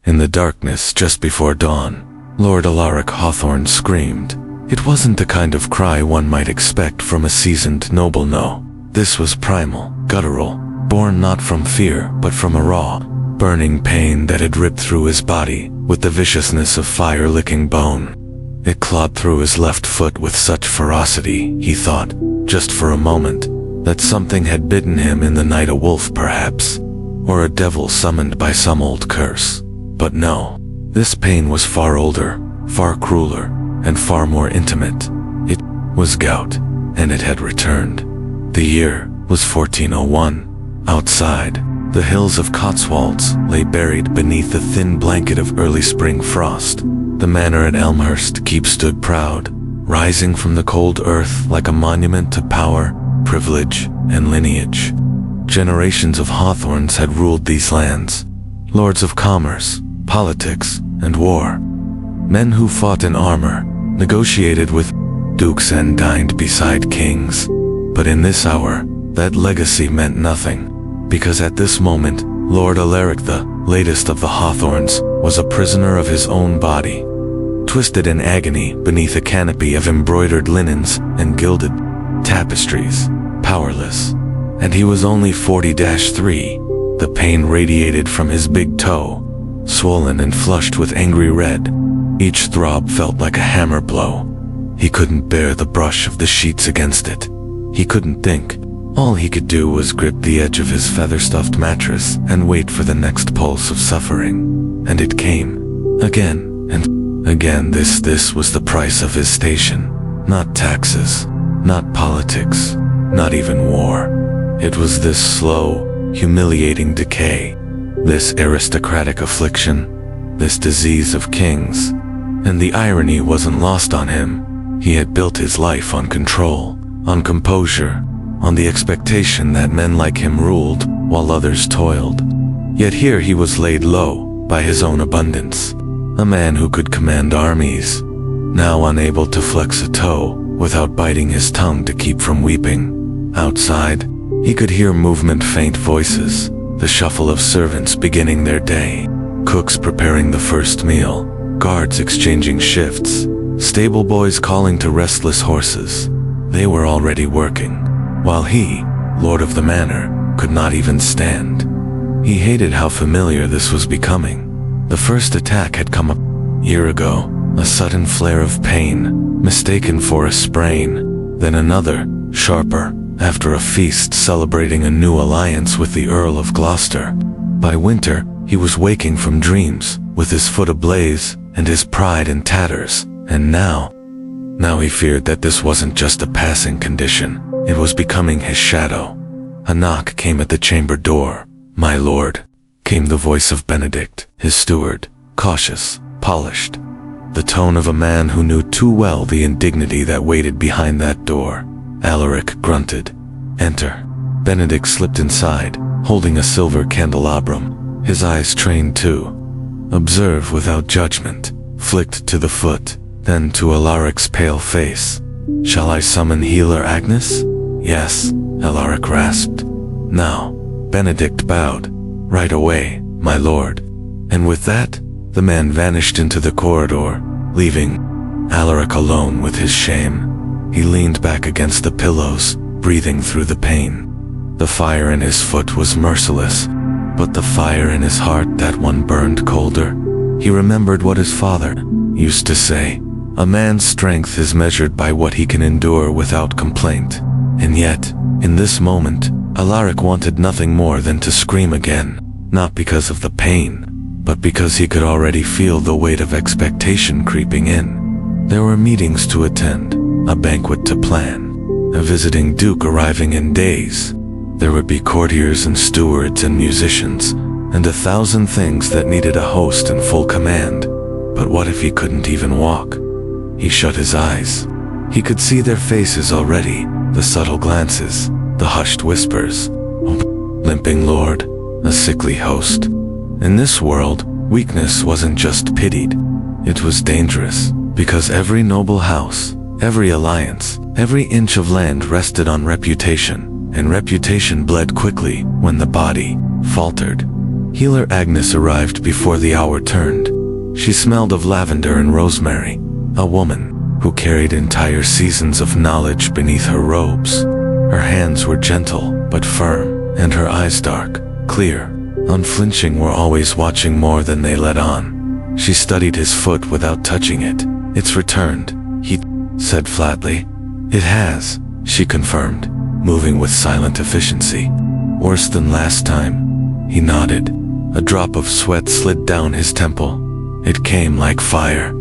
In the darkness just before dawn, Lord Alaric Hawthorne screamed. It wasn't the kind of cry one might expect from a seasoned noble, no. This was primal, guttural, born not from fear but from a raw, burning pain that had ripped through his body with the viciousness of fire-licking bone. It clawed through his left foot with such ferocity, he thought, just for a moment, that something had bitten him in the night, a wolf perhaps, or a devil summoned by some old curse. But no, this pain was far older, far crueler, and far more intimate. It was gout, and it had returned. The year was 1401. Outside, the hills of Cotswolds lay buried beneath a thin blanket of early spring frost. The manor at Elmhurst Keep stood proud, rising from the cold earth like a monument to power, privilege, and lineage. Generations of Hawthornes had ruled these lands, lords of commerce, politics, and war. Men who fought in armor, negotiated with dukes, and dined beside kings. But in this hour, that legacy meant nothing, because at this moment, Lord Alaric, the latest of the Hawthornes, was a prisoner of his own body, twisted in agony beneath a canopy of embroidered linens and gilded tapestries, powerless. And he was only 40-3. The pain radiated from his big toe, swollen and flushed with angry red. Each throb felt like a hammer blow. He couldn't bear the brush of the sheets against it. He couldn't think. All he could do was grip the edge of his feather-stuffed mattress and wait for the next pulse of suffering. And it came. Again and again. This was the price of his station. Not taxes, not politics, not even war. It was this slow, humiliating decay, this aristocratic affliction, this disease of kings. And the irony wasn't lost on him. He had built his life on control, on composure, on the expectation that men like him ruled while others toiled. Yet here he was laid low by his own abundance, a man who could command armies, now unable to flex a toe without biting his tongue to keep from weeping. Outside, he could hear movement, faint voices, the shuffle of servants beginning their day, cooks preparing the first meal, guards exchanging shifts, stable boys calling to restless horses. They were already working, while he, lord of the manor, could not even stand. He hated how familiar this was becoming. The first attack had come a year ago, a sudden flare of pain, mistaken for a sprain, then another, sharper, after a feast celebrating a new alliance with the Earl of Gloucester. By winter, he was waking from dreams, with his foot ablaze and his pride in tatters, and now he feared that this wasn't just a passing condition, it was becoming his shadow. A knock came at the chamber door. "My lord," came the voice of Benedict, his steward, cautious, polished, the tone of a man who knew too well the indignity that waited behind that door. Alaric grunted. "Enter." Benedict slipped inside, holding a silver candelabrum, his eyes trained to observe without judgment, flicked to the foot, then to Alaric's pale face. "Shall I summon healer Agnes?" "Yes," Alaric rasped. "Now." Benedict bowed. "Right away, my lord." And with that, the man vanished into the corridor, leaving Alaric alone with his shame. He leaned back against the pillows, breathing through the pain. The fire in his foot was merciless, but the fire in his heart, that one burned colder. He remembered what his father used to say, "A man's strength is measured by what he can endure without complaint." And yet, in this moment, Alaric wanted nothing more than to scream again, not because of the pain, but because he could already feel the weight of expectation creeping in. There were meetings to attend, a banquet to plan, a visiting duke arriving in days. There would be courtiers and stewards and musicians, and 1,000 things that needed a host in full command. But what if he couldn't even walk? He shut his eyes. He could see their faces already, the subtle glances, the hushed whispers. Limping lord, a sickly host. In this world, weakness wasn't just pitied. It was dangerous, because every noble house, every alliance, every inch of land rested on reputation, and reputation bled quickly when the body faltered. Healer Agnes arrived before the hour turned. She smelled of lavender and rosemary, a woman who carried entire seasons of knowledge beneath her robes. Her hands were gentle but firm, and her eyes dark, clear, unflinching, were always watching more than they let on. She studied his foot without touching it. "It's returned," he said flatly. "It has," she confirmed, moving with silent efficiency. "Worse than last time?" He nodded. A drop of sweat slid down his temple. It came like fire.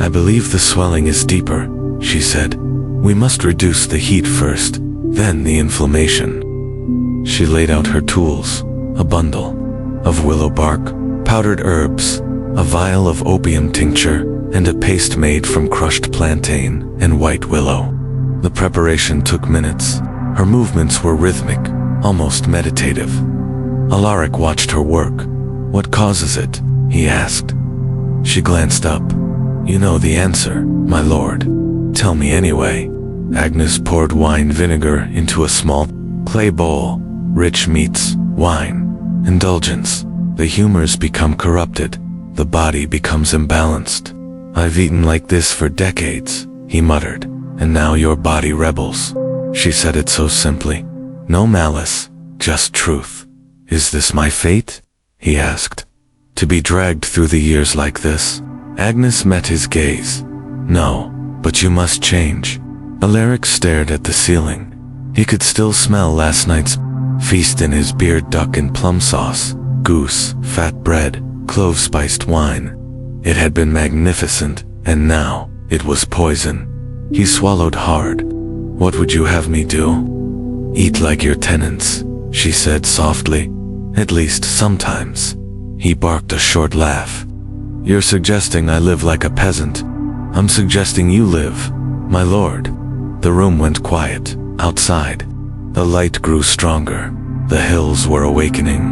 "I believe the swelling is deeper," she said. "We must reduce the heat first, then the inflammation." She laid out her tools, a bundle of willow bark, powdered herbs, a vial of opium tincture, and a paste made from crushed plantain and white willow. The preparation took minutes. Her movements were rhythmic, almost meditative. Alaric watched her work. "What causes it?" he asked. She glanced up. "You know the answer, my lord." "Tell me anyway." Agnes poured wine vinegar into a small clay bowl. "Rich meats, wine, indulgence. The humors become corrupted. The body becomes imbalanced. I've eaten like this for decades," he muttered. "And now your body rebels." She said it so simply. No malice, just truth. "Is this my fate?" he asked. "To be dragged through the years like this?" Agnes met his gaze. "No, but you must change." Alaric stared at the ceiling. He could still smell last night's feast in his beard: duck and plum sauce, goose, fat bread, clove-spiced wine. It had been magnificent, and now it was poison. He swallowed hard. "What would you have me do?" "Eat like your tenants," she said softly. "At least sometimes." He barked a short laugh. "You're suggesting I live like a peasant. I'm suggesting you live, my lord." The room went quiet. Outside, the light grew stronger. The hills were awakening.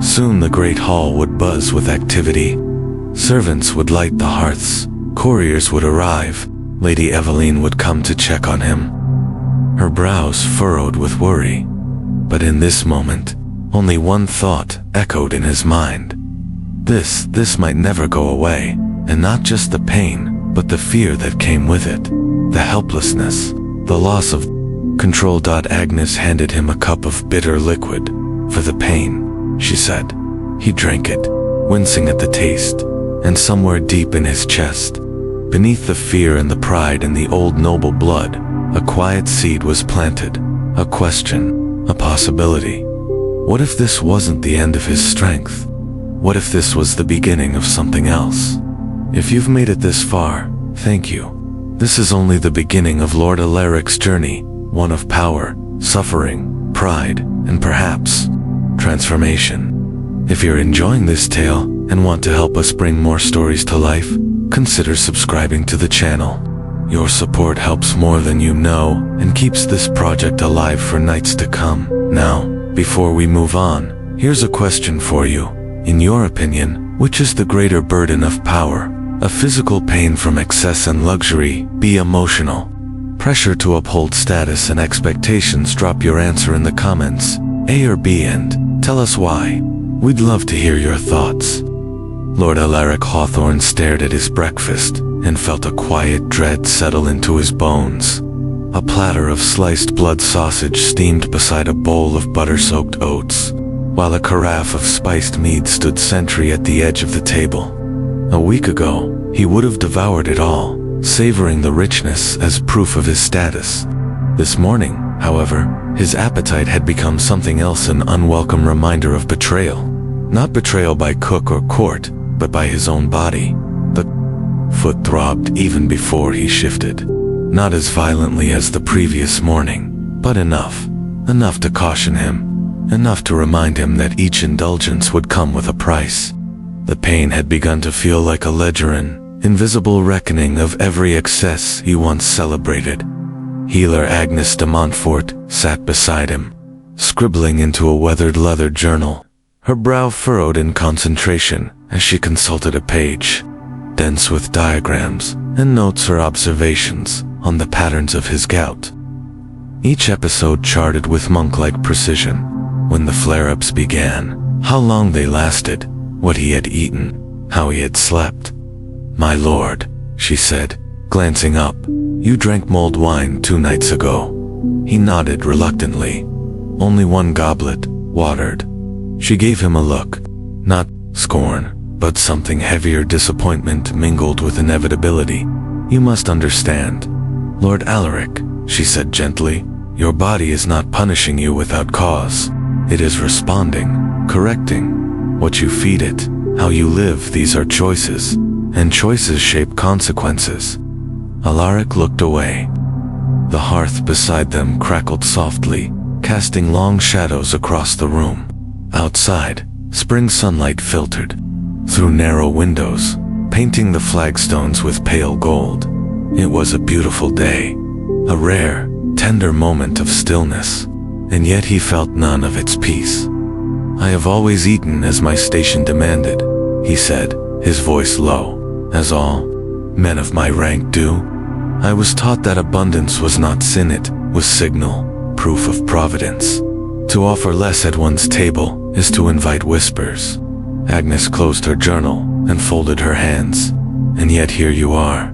Soon the great hall would buzz with activity. Servants would light the hearths. Couriers would arrive. Lady Eveline would come to check on him. Her brows furrowed with worry. But in this moment, only one thought echoed in his mind. This might never go away, and not just the pain, but the fear that came with it, the helplessness, the loss of control. Agnes handed him a cup of bitter liquid. "For the pain," she said. He drank it, wincing at the taste, and somewhere deep in his chest, beneath the fear and the pride and the old noble blood, a quiet seed was planted, a question, a possibility. What if this wasn't the end of his strength? What if this was the beginning of something else? If you've made it this far, thank you. This is only the beginning of Lord Alaric's journey, one of power, suffering, pride, and perhaps transformation. If you're enjoying this tale and want to help us bring more stories to life, consider subscribing to the channel. Your support helps more than you know and keeps this project alive for nights to come. Now, before we move on, here's a question for you. In your opinion, which is the greater burden of power? A physical pain from excess and luxury, be emotional pressure to uphold status and expectations? Drop your answer in the comments, A or B, and tell us why. We'd love to hear your thoughts. Lord Alaric Hawthorne stared at his breakfast and felt a quiet dread settle into his bones. A platter of sliced blood sausage steamed beside a bowl of butter-soaked oats, while a carafe of spiced mead stood sentry at the edge of the table. A week ago, he would have devoured it all, savoring the richness as proof of his status. This morning, however, his appetite had become something else, an unwelcome reminder of betrayal. Not betrayal by cook or court, but by his own body. The foot throbbed even before he shifted. Not as violently as the previous morning, but enough to caution him. Enough to remind him that each indulgence would come with a price. The pain had begun to feel like a legerine, invisible reckoning of every excess he once celebrated. Healer Agnes de Montfort sat beside him, scribbling into a weathered leather journal, her brow furrowed in concentration as she consulted a page, dense with diagrams and notes or observations on the patterns of his gout. Each episode charted with monk-like precision. When the flare-ups began, how long they lasted, what he had eaten, how he had slept. "My lord," she said, glancing up, "you drank mulled wine 2 nights ago." He nodded reluctantly. "Only 1 goblet, watered." She gave him a look, not scorn, but something heavier, disappointment mingled with inevitability. "You must understand, Lord Alaric," she said gently, "your body is not punishing you without cause. It is responding, correcting. What you feed it, how you live, these are choices, and choices shape consequences." Alaric looked away. The hearth beside them crackled softly, casting long shadows across the room. Outside, spring sunlight filtered through narrow windows, painting the flagstones with pale gold. It was a beautiful day, a rare, tender moment of stillness, and yet he felt none of its peace. "I have always eaten as my station demanded," he said, his voice low, "as all men of my rank do. I was taught that abundance was not sin, it was signal, proof of providence. To offer less at one's table is to invite whispers." Agnes closed her journal and folded her hands. "And yet here you are,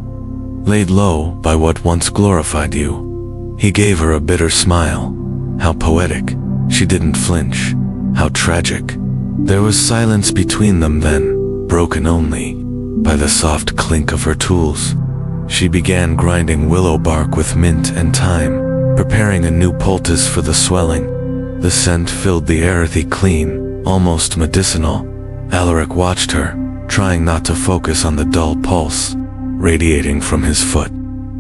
laid low by what once glorified you." He gave her a bitter smile. How poetic. She didn't flinch. How tragic. There was silence between them then, broken only by the soft clink of her tools. She began grinding willow bark with mint and thyme, preparing a new poultice for the swelling. The scent filled the air, earthy, clean, almost medicinal. Alaric watched her, trying not to focus on the dull pulse radiating from his foot.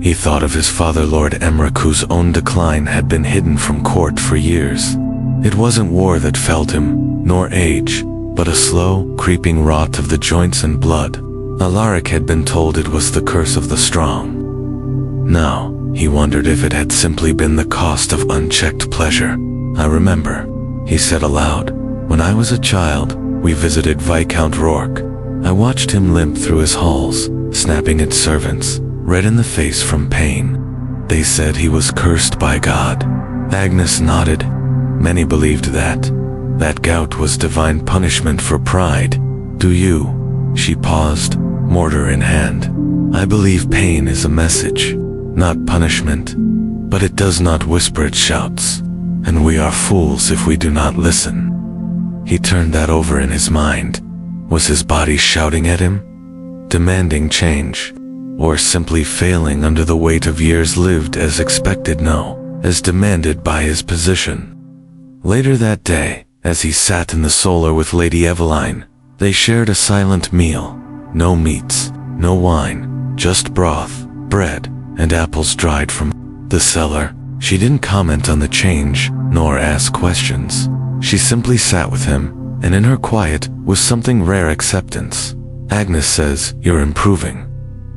He thought of his father, Lord Emmerich, whose own decline had been hidden from court for years. It wasn't war that felled him, nor age, but a slow, creeping rot of the joints and blood. Alaric had been told it was the curse of the strong. Now, he wondered if it had simply been the cost of unchecked pleasure. "I remember," he said aloud, "when I was a child, we visited Viscount Rourke. I watched him limp through his halls, snapping at servants, red in the face from pain. They said he was cursed by God." Agnes nodded. Many believed that gout was divine punishment for pride. "Do you?" She paused, mortar in hand. "I believe pain is a message, not punishment, but it does not whisper, it shouts, and we are fools if we do not listen." He turned that over in his mind. Was his body shouting at him, demanding change, or simply failing under the weight of years lived as expected, no, as demanded by his position? Later that day, as he sat in the solar with Lady Eveline, they shared a silent meal. No meats, no wine, just broth, bread, and apples dried from the cellar. She didn't comment on the change, nor ask questions. She simply sat with him, and in her quiet was something rare, acceptance. "Agnes says you're improving,"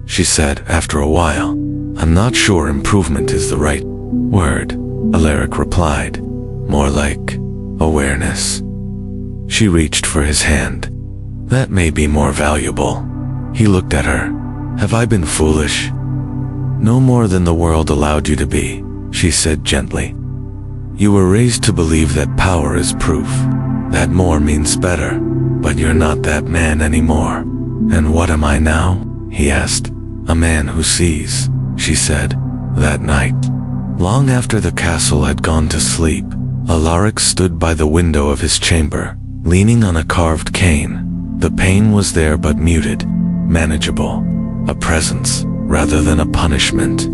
she said after a while. "I'm not sure improvement is the right word," Alaric replied. "More like awareness." She reached for his hand. "That may be more valuable." He looked at her. "Have I been foolish?" "No more than the world allowed you to be," she said gently. "You were raised to believe that power is proof, that more means better, but you're not that man anymore." "And what am I now?" he asked. "A man who sees," she said. That night, long after the castle had gone to sleep, Alaric stood by the window of his chamber, leaning on a carved cane. The pain was there, but muted, manageable, a presence rather than a punishment.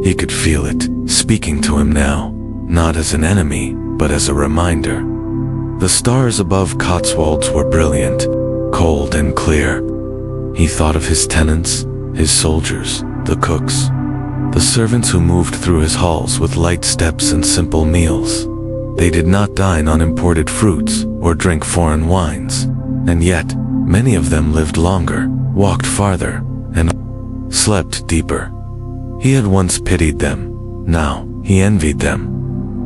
He could feel it, speaking to him now, not as an enemy, but as a reminder. The stars above Cotswolds were brilliant, cold and clear. He thought of his tenants, his soldiers, the cooks, the servants who moved through his halls with light steps and simple meals. They did not dine on imported fruits or drink foreign wines, and yet many of them lived longer, walked farther, and slept deeper. He had once pitied them. Now he envied them.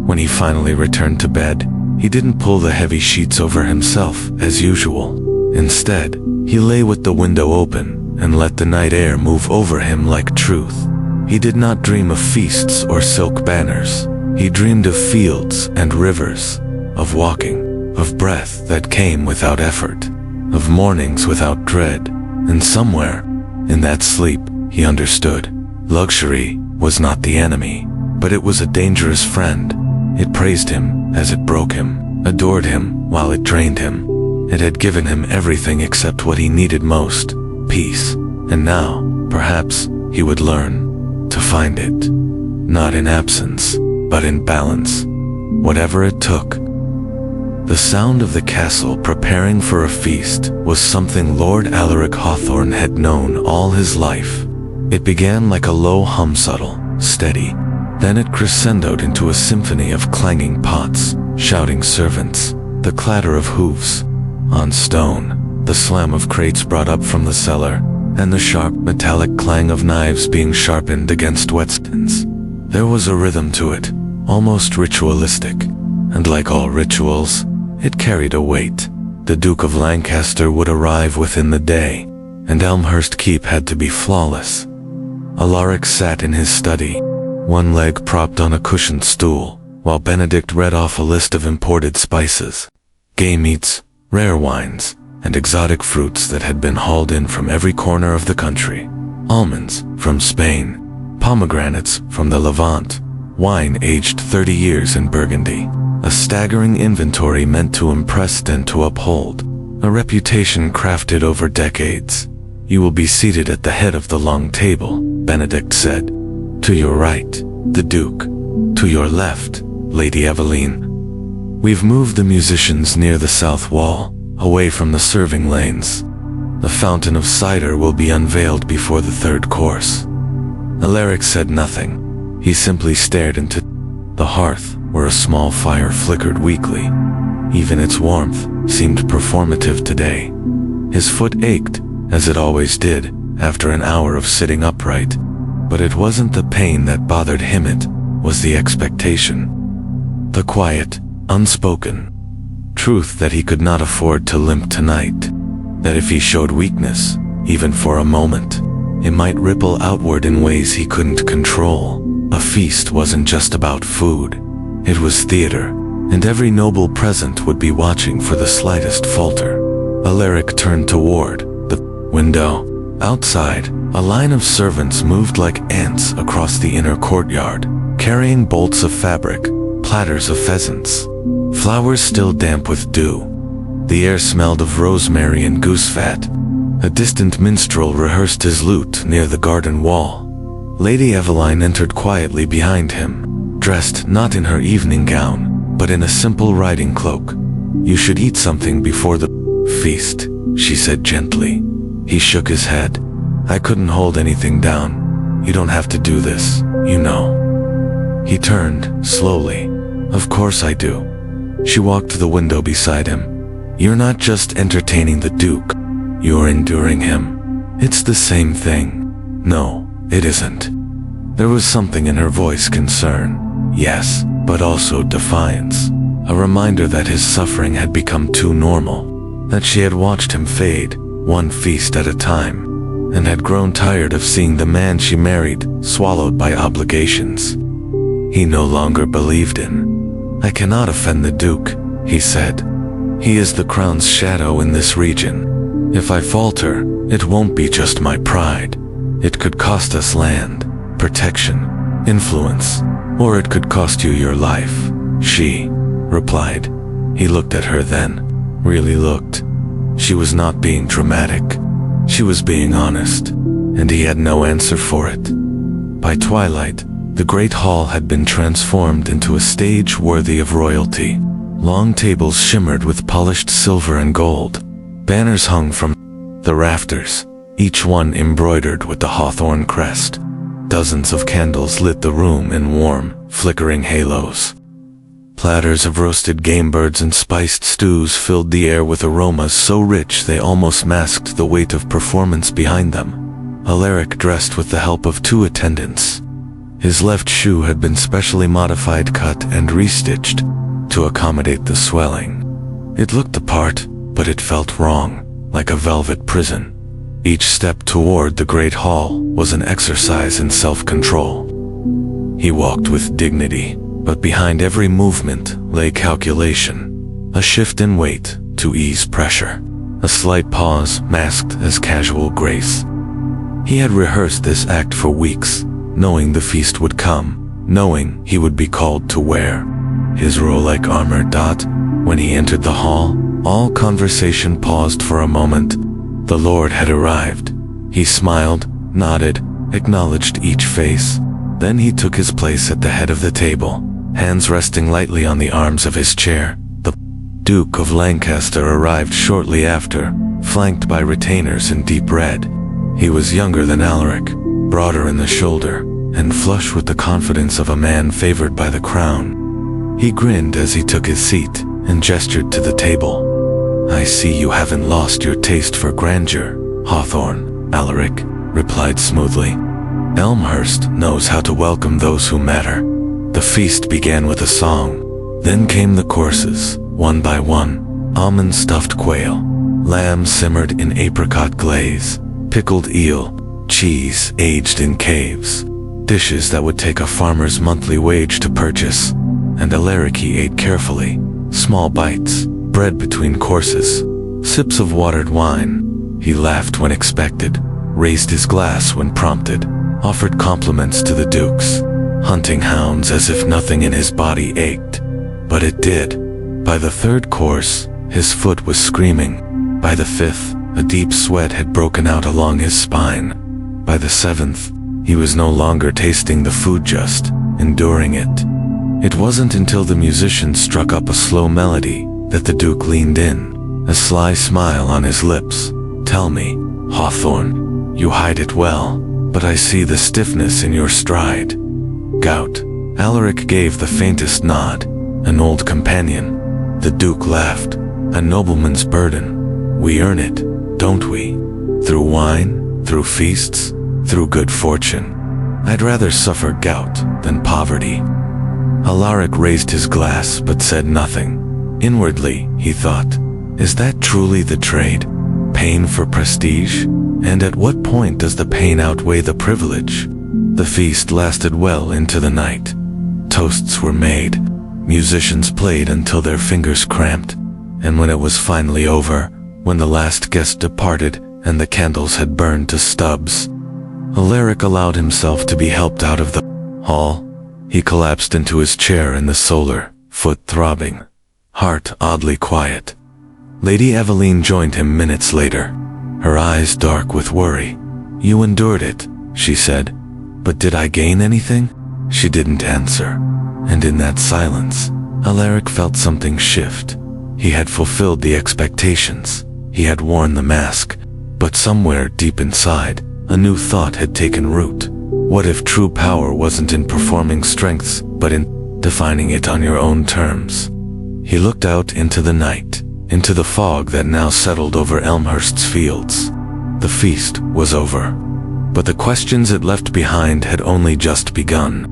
When he finally returned to bed, he didn't pull the heavy sheets over himself as usual. Instead, he lay with the window open and let the night air move over him like truth. He did not dream of feasts or silk banners. He dreamed of fields and rivers, of walking of breath that came without effort, of mornings without dread, and somewhere, in that sleep, he understood. Luxury was not the enemy, but it was a dangerous friend. It praised him as it broke him, adored him while it drained him. It had given him everything except what he needed most, peace. And now, perhaps, he would learn to find it. Not in absence, but in balance. Whatever it took. The sound of the castle preparing for a feast was something Lord Alaric Hawthorne had known all his life. It began like a low hum, subtle, steady. Then it crescendoed into a symphony of clanging pots, shouting servants, the clatter of hooves on stone, the slam of crates brought up from the cellar, and the sharp metallic clang of knives being sharpened against whetstones. There was a rhythm to it, almost ritualistic, and like all rituals, it carried a weight. The Duke of Lancaster would arrive within the day, and Elmhurst Keep had to be flawless. Alaric sat in his study, one leg propped on a cushioned stool, while Benedict read off a list of imported spices, game meats, rare wines, and exotic fruits that had been hauled in from every corner of the country. Almonds from Spain, pomegranates from the Levant, wine aged 30 years in Burgundy. A staggering inventory meant to impress and to uphold, a reputation crafted over decades. "You will be seated at the head of the long table," Benedict said. "To your right, the Duke. To your left, Lady Eveline. We've moved the musicians near the south wall, away from the serving lanes. The fountain of cider will be unveiled before the third course." Alaric said nothing. He simply stared into the hearth, where a small fire flickered weakly. Even its warmth seemed performative today. His foot ached, as it always did, after an hour of sitting upright. But it wasn't the pain that bothered him, it was the expectation. The quiet, unspoken truth that he could not afford to limp tonight. That if he showed weakness, even for a moment, it might ripple outward in ways he couldn't control. A feast wasn't just about food. It was theater, and every noble present would be watching for the slightest falter. Alaric turned toward the window. Outside, a line of servants moved like ants across the inner courtyard, carrying bolts of fabric, platters of pheasants, flowers still damp with dew. The air smelled of rosemary and goose fat. A distant minstrel rehearsed his lute near the garden wall. Lady Eveline entered quietly behind him, dressed not in her evening gown, but in a simple riding cloak. "You should eat something before the feast," she said gently. He shook his head. "I couldn't hold anything down. You don't have to do this, you know." He turned, slowly. "Of course I do." She walked to the window beside him. "You're not just entertaining the Duke. You're enduring him. It's the same thing." "No, it isn't." There was something in her voice, concern, yes, but also defiance. A reminder that his suffering had become too normal, that she had watched him fade, one feast at a time, and had grown tired of seeing the man she married swallowed by obligations. He no longer believed in. "I cannot offend the Duke," he said. "He is the crown's shadow in this region. If I falter, it won't be just my pride. It could cost us land, protection, influence, or it could cost you your life," she replied. He looked at her then, really looked. She was not being dramatic. She was being honest, and he had no answer for it. By twilight, the great hall had been transformed into a stage worthy of royalty. Long tables shimmered with polished silver and gold. Banners hung from the rafters, each one embroidered with the Hawthorne crest. Dozens of candles lit the room in warm, flickering halos. Platters of roasted game birds and spiced stews filled the air with aromas so rich they almost masked the weight of performance behind them. Alaric dressed with the help of 2 attendants. His left shoe had been specially modified, cut and restitched to accommodate the swelling. It looked the part, but it felt wrong, like a velvet prison. Each step toward the great hall was an exercise in self-control. He walked with dignity, but behind every movement lay calculation. A shift in weight to ease pressure. A slight pause masked as casual grace. He had rehearsed this act for weeks, knowing the feast would come, knowing he would be called to wear his role like armor. When he entered the hall, all conversation paused for a moment. The Lord had arrived. He smiled, nodded, acknowledged each face. Then he took his place at the head of the table, hands resting lightly on the arms of his chair. The Duke of Lancaster arrived shortly after, flanked by retainers in deep red. He was younger than Alaric, broader in the shoulder, and flush with the confidence of a man favored by the crown. He grinned as he took his seat and gestured to the table. "I see you haven't lost your taste for grandeur, Hawthorne," Alaric replied smoothly. "Elmhurst knows how to welcome those who matter." The feast began with a song. Then came the courses, one by one. Almond-stuffed quail, lamb simmered in apricot glaze, pickled eel, cheese aged in caves. Dishes that would take a farmer's monthly wage to purchase. And Alaric ate carefully, small bites, bread between courses, sips of watered wine. He laughed when expected, raised his glass when prompted, offered compliments to the dukes, hunting hounds as if nothing in his body ached. But it did. By the third course, his foot was screaming. By the fifth, a deep sweat had broken out along his spine. By the seventh, he was no longer tasting the food, just enduring it. It wasn't until the musician struck up a slow melody that the Duke leaned in, a sly smile on his lips. "Tell me, Hawthorne, you hide it well, but I see the stiffness in your stride." "Gout." Alaric gave the faintest nod. "An old companion." The Duke laughed. "A nobleman's burden. We earn it, don't we? Through wine, through feasts, through good fortune. I'd rather suffer gout than poverty." Alaric raised his glass but said nothing. Inwardly, he thought, is that truly the trade? Pain for prestige? And at what point does the pain outweigh the privilege? The feast lasted well into the night. Toasts were made. Musicians played until their fingers cramped. And when it was finally over, when the last guest departed and the candles had burned to stubs, Alaric allowed himself to be helped out of the hall. He collapsed into his chair in the solar, foot throbbing, heart oddly quiet. Lady Eveline joined him minutes later, her eyes dark with worry. "You endured it," she said. "But did I gain anything?" She didn't answer. And in that silence, Alaric felt something shift. He had fulfilled the expectations. He had worn the mask. But somewhere deep inside, a new thought had taken root. What if true power wasn't in performing strengths, but in defining it on your own terms? He looked out into the night, into the fog that now settled over Elmhurst's fields. The feast was over, but the questions it left behind had only just begun.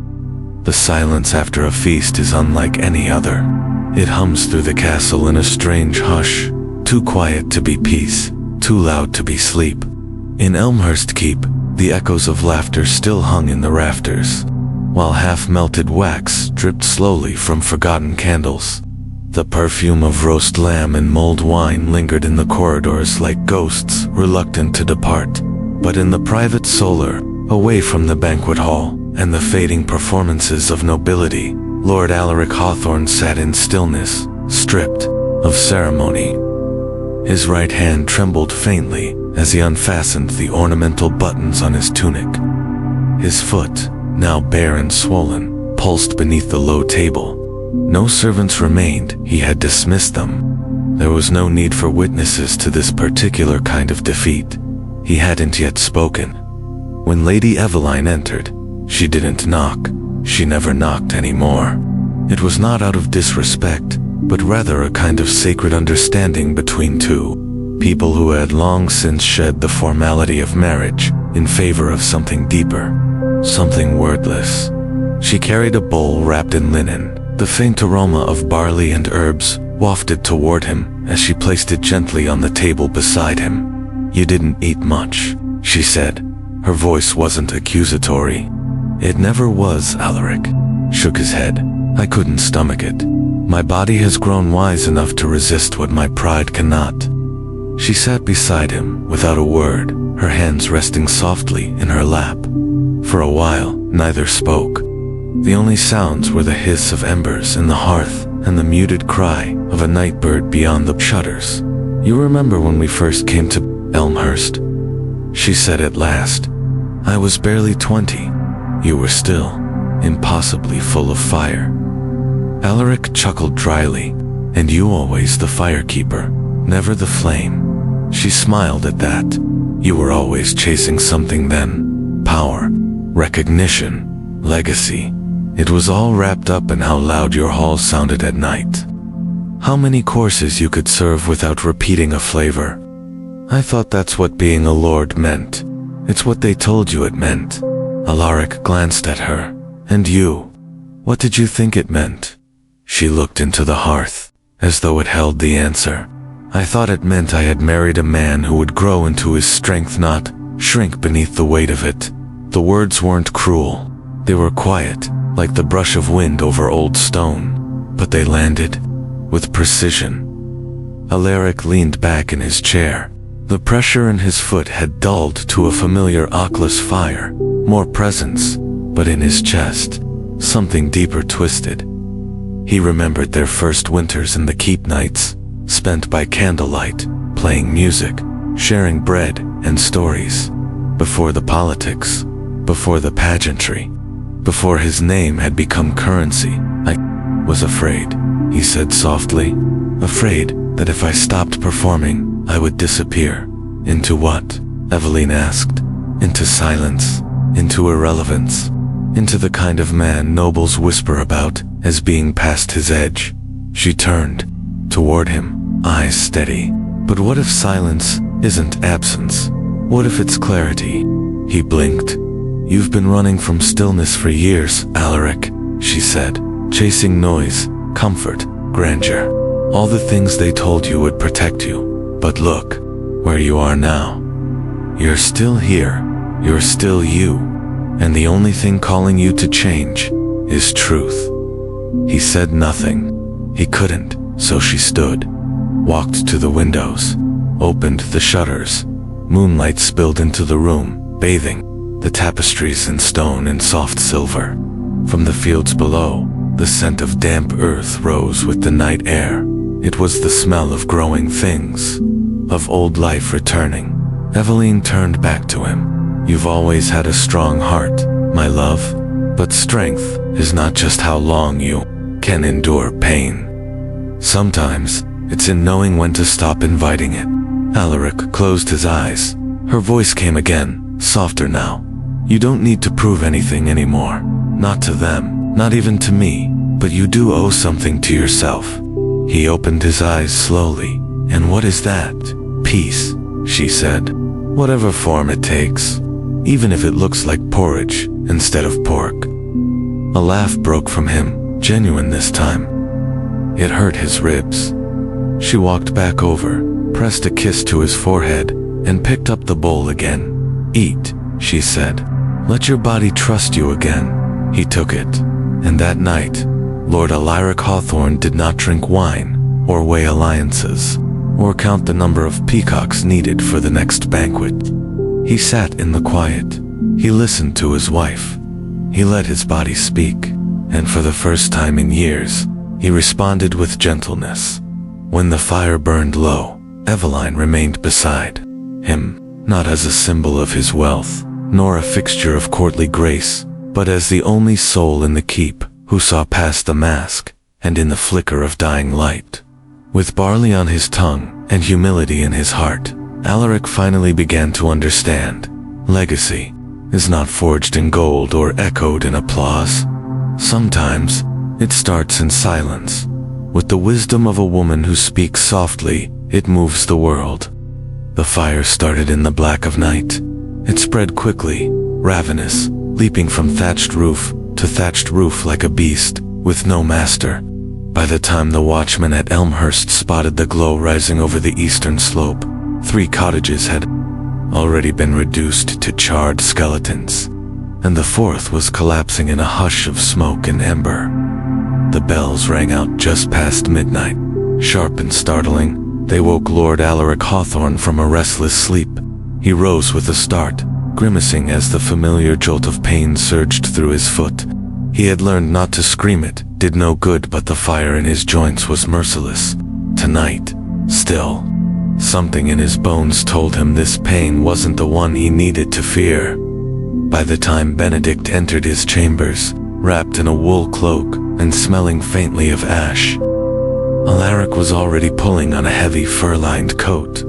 The silence after a feast is unlike any other. It hums through the castle in a strange hush, too quiet to be peace, too loud to be sleep. In Elmhurst Keep, the echoes of laughter still hung in the rafters, while half-melted wax dripped slowly from forgotten candles. The perfume of roast lamb and mulled wine lingered in the corridors like ghosts reluctant to depart. But in the private solar, away from the banquet hall and the fading performances of nobility, Lord Alaric Hawthorne sat in stillness, stripped of ceremony. His right hand trembled faintly as he unfastened the ornamental buttons on his tunic. His foot, now bare and swollen, pulsed beneath the low table. No servants remained, he had dismissed them. There was no need for witnesses to this particular kind of defeat. He hadn't yet spoken. When Lady Eveline entered, she didn't knock. She never knocked anymore. It was not out of disrespect, but rather a kind of sacred understanding between two people who had long since shed the formality of marriage in favor of something deeper, something wordless. She carried a bowl wrapped in linen. The faint aroma of barley and herbs wafted toward him as she placed it gently on the table beside him. "You didn't eat much," she said. Her voice wasn't accusatory. "It never was," Alaric shook his head. "I couldn't stomach it. My body has grown wise enough to resist what my pride cannot. She sat beside him without a word, her hands resting softly in her lap. For a while, neither spoke. The only sounds were the hiss of embers in the hearth and the muted cry of a night bird beyond the shutters. "You remember when we first came to Elmhurst?" she said at last. "I was barely 20. You were still impossibly full of fire." Alaric chuckled dryly. "And you always the firekeeper, never the flame." She smiled at that. "You were always chasing something then. Power, recognition, legacy. It was all wrapped up in how loud your halls sounded at night. How many courses you could serve without repeating a flavor. I thought that's what being a lord meant. It's what they told you it meant." Alaric glanced at her. "And you? What did you think it meant?" She looked into the hearth, as though it held the answer. "I thought it meant I had married a man who would grow into his strength, not shrink beneath the weight of it." The words weren't cruel. They were quiet, like the brush of wind over old stone. But they landed with precision. Alaric leaned back in his chair. The pressure in his foot had dulled to a familiar Oculus fire, more presence, but in his chest, something deeper twisted. He remembered their first winters in the keep nights, spent by candlelight, playing music, sharing bread and stories. Before the politics, before the pageantry, before his name had become currency. "I was afraid," he said softly. "Afraid that if I stopped performing, I would disappear." "Into what?" Eveline asked. "Into silence, into irrelevance, into the kind of man nobles whisper about as being past his edge." She turned toward him, eyes steady. "But what if silence isn't absence? What if it's clarity?" He blinked. "You've been running from stillness for years, Alaric," she said, "chasing noise, comfort, grandeur, all the things they told you would protect you. But look, where you are now. You're still here, you're still you, and the only thing calling you to change is truth." He said nothing. He couldn't, so she stood, walked to the windows, opened the shutters. Moonlight spilled into the room, bathing the tapestries in stone and soft silver. From the fields below, the scent of damp earth rose with the night air. It was the smell of growing things, of old life returning. Eveline turned back to him. "You've always had a strong heart, my love, but strength is not just how long you can endure pain. Sometimes, it's in knowing when to stop inviting it." Alaric closed his eyes. Her voice came again, softer now. "You don't need to prove anything anymore. Not to them, not even to me, but you do owe something to yourself." He opened his eyes slowly. "And what is that?" "Peace," she said. "Whatever form it takes, even if it looks like porridge instead of pork." A laugh broke from him, genuine this time. It hurt his ribs. She walked back over, pressed a kiss to his forehead, and picked up the bowl again. "Eat," she said. "Let your body trust you again." He took it. And that night, Lord Alaric Hawthorne did not drink wine, or weigh alliances, or count the number of peacocks needed for the next banquet. He sat in the quiet. He listened to his wife. He let his body speak, and for the first time in years, he responded with gentleness. When the fire burned low, Eveline remained beside him, not as a symbol of his wealth, nor a fixture of courtly grace, but as the only soul in the keep who saw past the mask and in the flicker of dying light. With barley on his tongue and humility in his heart, Alaric finally began to understand. Legacy is not forged in gold or echoed in applause. Sometimes it starts in silence. With the wisdom of a woman who speaks softly, it moves the world. The fire started in the black of night. It spread quickly, ravenous, leaping from thatched roof to thatched roof like a beast, with no master. By the time the watchman at Elmhurst spotted the glow rising over the eastern slope, 3 cottages had already been reduced to charred skeletons, and the 4th was collapsing in a hush of smoke and ember. The bells rang out just past midnight. Sharp and startling, they woke Lord Alaric Hawthorne from a restless sleep. He rose with a start, grimacing as the familiar jolt of pain surged through his foot. He had learned not to scream, it did no good, but the fire in his joints was merciless. Tonight, still, something in his bones told him this pain wasn't the one he needed to fear. By the time Benedict entered his chambers, wrapped in a wool cloak and smelling faintly of ash, Alaric was already pulling on a heavy fur-lined coat.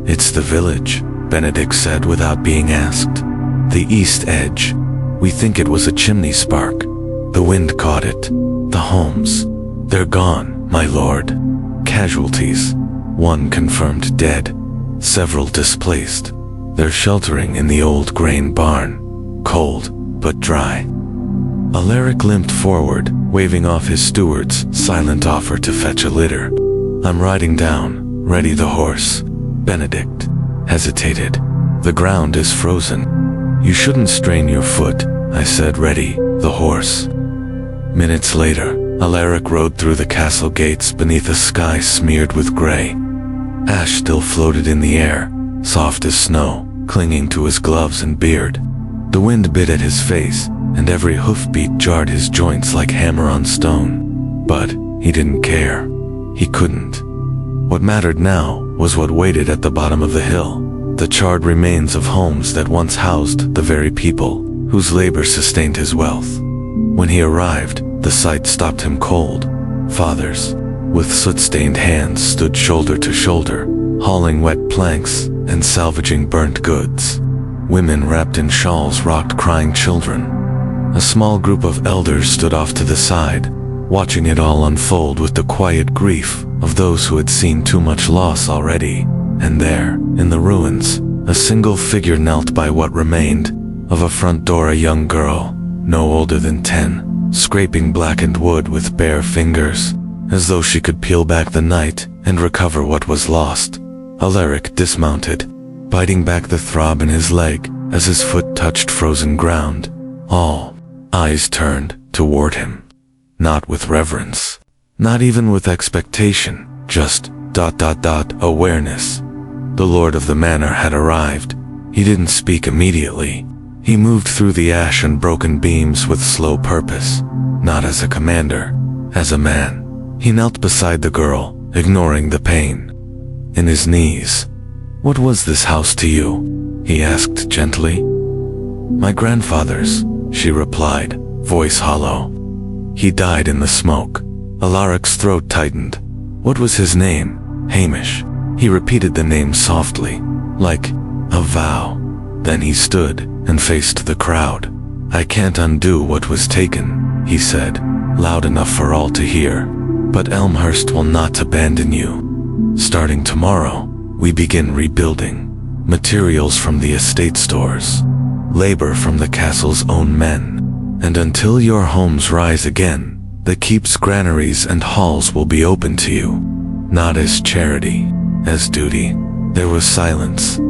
"It's the village," Benedict said without being asked. "The east edge. We think it was a chimney spark. The wind caught it. The homes. They're gone, my lord. Casualties. One confirmed dead. Several displaced. They're sheltering in the old grain barn. Cold, but dry." Alaric limped forward, waving off his steward's silent offer to fetch a litter. "I'm riding down. Ready the horse." Benedict hesitated. "The ground is frozen." "You shouldn't strain your foot," I said. "Ready the horse." Minutes later, Alaric rode through the castle gates beneath a sky smeared with gray. Ash still floated in the air, soft as snow, clinging to his gloves and beard. The wind bit at his face, and every hoofbeat jarred his joints like hammer on stone. But he didn't care. He couldn't. What mattered now was what waited at the bottom of the hill, the charred remains of homes that once housed the very people whose labor sustained his wealth. When he arrived, the sight stopped him cold. Fathers, with soot-stained hands, stood shoulder to shoulder, hauling wet planks and salvaging burnt goods. Women wrapped in shawls rocked crying children. A small group of elders stood off to the side, watching it all unfold with the quiet grief of those who had seen too much loss already. And there, in the ruins, a single figure knelt by what remained of a front door, a young girl, no older than 10, scraping blackened wood with bare fingers, as though she could peel back the night and recover what was lost. Alaric dismounted, biting back the throb in his leg as his foot touched frozen ground. All eyes turned toward him. Not with reverence, not even with expectation, just ... awareness. The lord of the manor had arrived. He didn't speak immediately. He moved through the ash and broken beams with slow purpose, not as a commander, as a man. He knelt beside the girl, ignoring the pain. In his knees. "What was this house to you?" he asked gently. "My grandfather's," she replied, voice hollow. "He died in the smoke." Alaric's throat tightened. "What was his name?" "Hamish." He repeated the name softly, like a vow. Then he stood and faced the crowd. "I can't undo what was taken," he said, loud enough for all to hear. "But Elmhurst will not abandon you. Starting tomorrow, we begin rebuilding. Materials from the estate stores, labor from the castle's own men. And until your homes rise again, the keep's granaries and halls will be open to you. Not as charity, as duty." There was silence.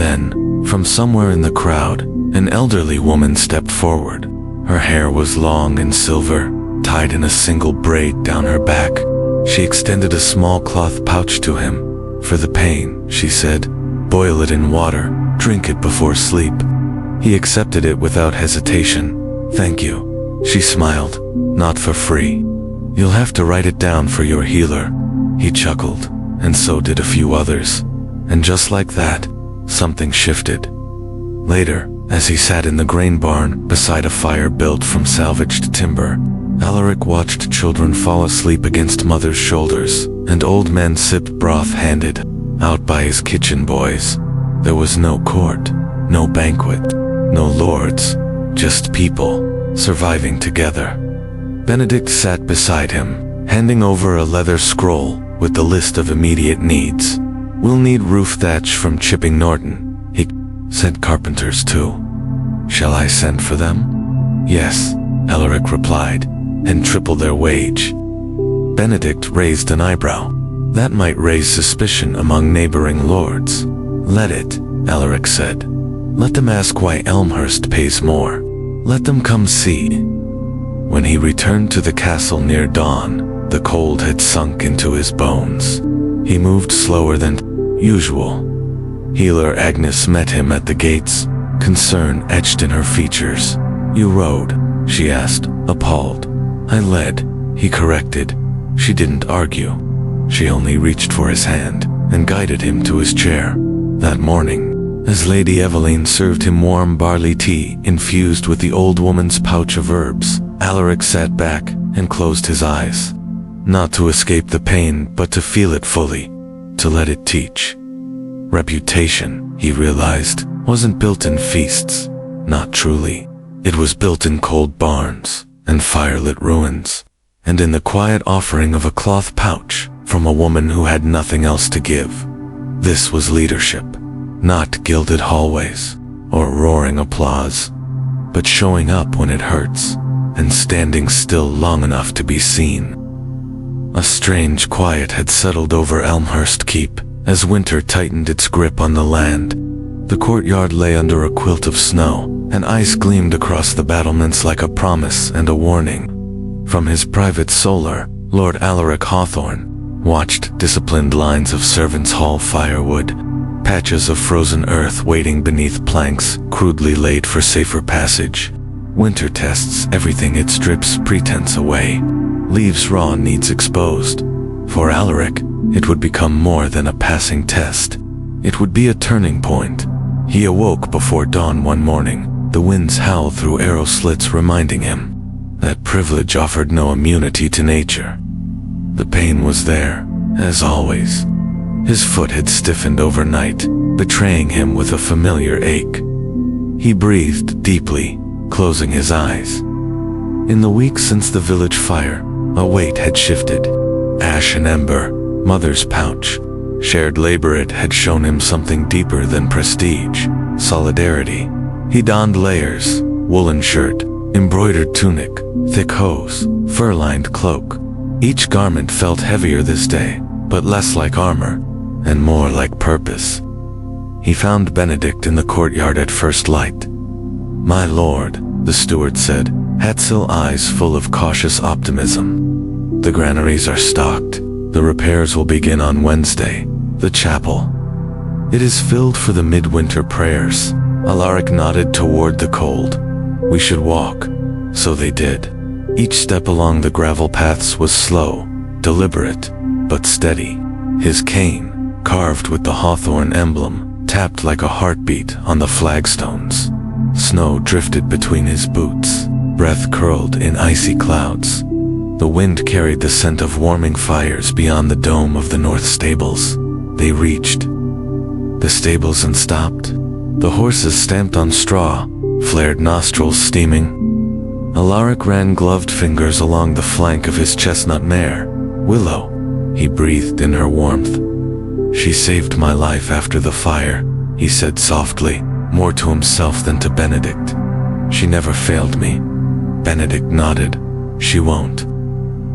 Then, from somewhere in the crowd, an elderly woman stepped forward. Her hair was long and silver, tied in a single braid down her back. She extended a small cloth pouch to him. "For the pain," she said. "Boil it in water, drink it before sleep." He accepted it without hesitation. "Thank you," she smiled. "Not for free. You'll have to write it down for your healer." He chuckled, and so did a few others. And just like that, something shifted. Later, as he sat in the grain barn beside a fire built from salvaged timber, Alaric watched children fall asleep against mothers' shoulders, and old men sip broth handed out by his kitchen boys. There was no court, no banquet, no lords, just people, surviving together. Benedict sat beside him, handing over a leather scroll with the list of immediate needs. "We'll need roof thatch from Chipping Norton," he said. "Carpenters too. Shall I send for them?" "Yes," Alaric replied, "and triple their wage." Benedict raised an eyebrow. That might raise suspicion among neighboring lords. "Let it," Alaric said. "Let them ask why Elmhurst pays more. Let them come see." When he returned to the castle near dawn, the cold had sunk into his bones. He moved slower than usual. Healer Agnes met him at the gates, concern etched in her features. "You rode?" she asked, appalled. "I led," he corrected. She didn't argue. She only reached for his hand and guided him to his chair. That morning, as Lady Eveline served him warm barley tea infused with the old woman's pouch of herbs, Alaric sat back and closed his eyes. Not to escape the pain, but to feel it fully, to let it teach. Reputation, he realized, wasn't built in feasts. Not truly. It was built in cold barns and firelit ruins, and in the quiet offering of a cloth pouch from a woman who had nothing else to give. This was leadership, not gilded hallways or roaring applause, but showing up when it hurts and standing still long enough to be seen. A strange quiet had settled over Elmhurst Keep as winter tightened its grip on the land. The courtyard lay under a quilt of snow, and ice gleamed across the battlements like a promise and a warning. From his private solar, Lord Alaric Hawthorne watched disciplined lines of servants haul firewood, patches of frozen earth waiting beneath planks crudely laid for safer passage. Winter tests everything it strips pretense away, leaves raw needs exposed. For Alaric, it would become more than a passing test. It would be a turning point. He awoke before dawn one morning, the winds howled through arrow slits reminding him that privilege offered no immunity to nature. The pain was there, as always. His foot had stiffened overnight, betraying him with a familiar ache. He breathed deeply, closing his eyes. In the weeks since the village fire, a weight had shifted. Ash and ember, mother's pouch, shared labor. It had shown him something deeper than prestige, solidarity. He donned layers, woolen shirt, embroidered tunic, thick hose, fur-lined cloak. Each garment felt heavier this day, but less like armor, and more like purpose. He found Benedict in the courtyard at first light. "My lord," the steward said, Hatsil eyes full of cautious optimism. "The granaries are stocked. The repairs will begin on Wednesday. The chapel. It is filled for the midwinter prayers." Alaric nodded toward the cold. "We should walk." So they did. Each step along the gravel paths was slow, deliberate, but steady. His cane, carved with the Hawthorne emblem, tapped like a heartbeat on the flagstones. Snow drifted between his boots, breath curled in icy clouds. The wind carried the scent of warming fires beyond the dome of the north stables. They reached the stables and stopped. The horses stamped on straw, flared nostrils steaming. Alaric ran gloved fingers along the flank of his chestnut mare. "Willow," he breathed in her warmth. "She saved my life after the fire," he said softly, more to himself than to Benedict. "She never failed me." Benedict nodded. "She won't."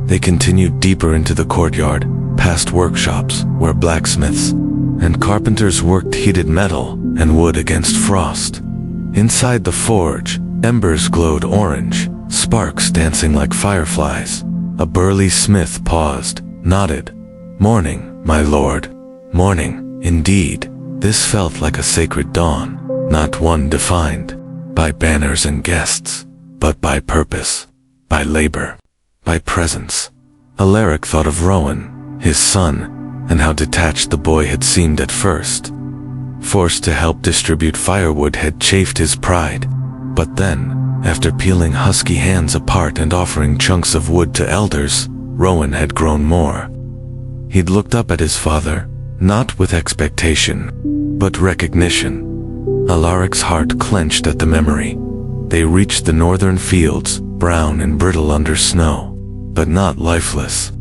They continued deeper into the courtyard, past workshops where blacksmiths and carpenters worked heated metal and wood against frost. Inside the forge, embers glowed orange, sparks dancing like fireflies. A burly smith paused, nodded. "Morning, my lord." Morning, indeed. This felt like a sacred dawn, not one defined by banners and guests, but by purpose, by labor, by presence. Alaric thought of Rowan, his son, and how detached the boy had seemed at first. Forced to help distribute firewood had chafed his pride, but then, after peeling husky hands apart and offering chunks of wood to elders, Rowan had grown more. He'd looked up at his father, not with expectation, but recognition. Alaric's heart clenched at the memory. They reached the northern fields, brown and brittle under snow, but not lifeless.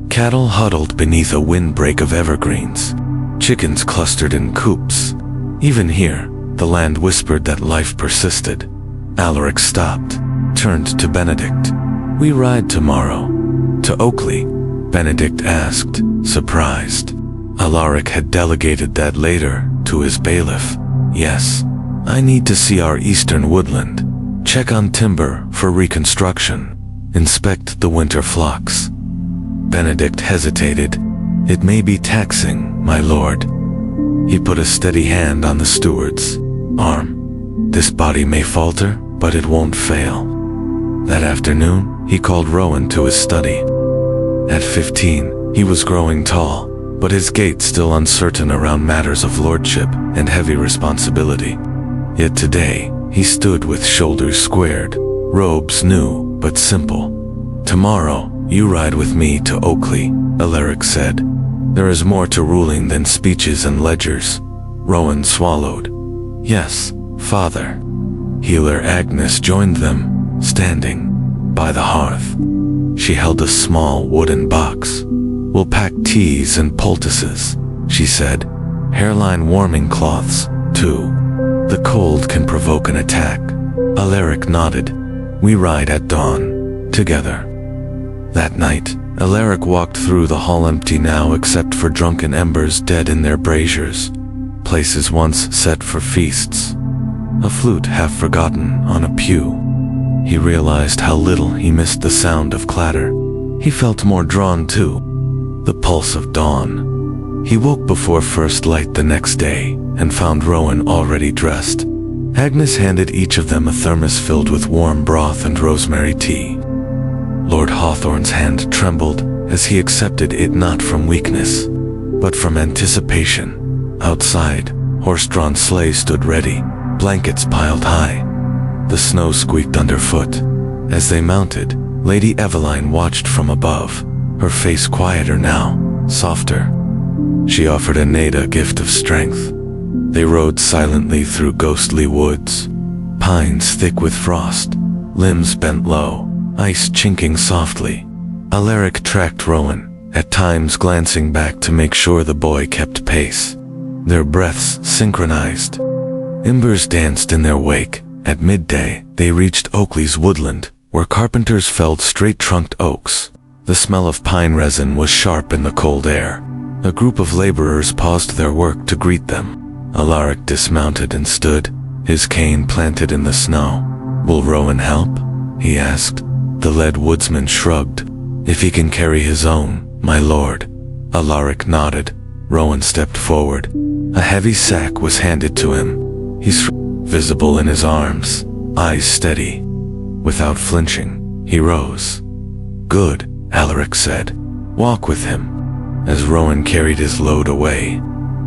Cattle huddled beneath a windbreak of evergreens. Chickens clustered in coops. Even here, the land whispered that life persisted. Alaric stopped, turned to Benedict. "We ride tomorrow." "To Oakley?" Benedict asked, surprised. Alaric had delegated that later to his bailiff. "Yes, I need to see our eastern woodland. Check on timber for reconstruction." inspect the winter flocks. Benedict hesitated. It may be taxing, my lord. He put a steady hand on the steward's arm. This body may falter, but it won't fail. That afternoon, he called Rowan to his study. At 15, he was growing tall, but his gait still uncertain around matters of lordship and heavy responsibility. Yet today, he stood with shoulders squared, robes new but simple. Tomorrow, you ride with me to Oakley, Alaric said. There is more to ruling than speeches and ledgers. Rowan swallowed. Yes, father. Healer Agnes joined them, standing by the hearth. She held a small wooden box. We'll pack teas and poultices, she said. Hairline warming cloths, too. The cold can provoke an attack. Alaric nodded. We ride at dawn, together. That night, Alaric walked through the hall empty now except for drunken embers dead in their braziers, places once set for feasts. A flute half forgotten on a pew. He realized how little he missed the sound of clatter. He felt more drawn to the pulse of dawn. He woke before first light the next day and found Rowan already dressed. Agnes handed each of them a thermos filled with warm broth and rosemary tea. Lord Hawthorne's hand trembled as he accepted it not from weakness, but from anticipation. Outside, horse-drawn sleigh stood ready, blankets piled high. The snow squeaked underfoot. As they mounted, Lady Eveline watched from above, her face quieter now, softer. She offered Aneda a gift of strength. They rode silently through ghostly woods, pines thick with frost, limbs bent low, ice chinking softly. Alaric tracked Rowan, at times glancing back to make sure the boy kept pace. Their breaths synchronized. Embers danced in their wake. At midday, they reached Oakley's woodland, where carpenters felled straight-trunked oaks. The smell of pine resin was sharp in the cold air. A group of laborers paused their work to greet them. Alaric dismounted and stood, his cane planted in the snow. Will Rowan help? He asked. The lead woodsman shrugged. If he can carry his own, my lord. Alaric nodded. Rowan stepped forward. A heavy sack was handed to him. He visible in his arms, eyes steady. Without flinching, he rose. Good, Alaric said. Walk with him. As Rowan carried his load away,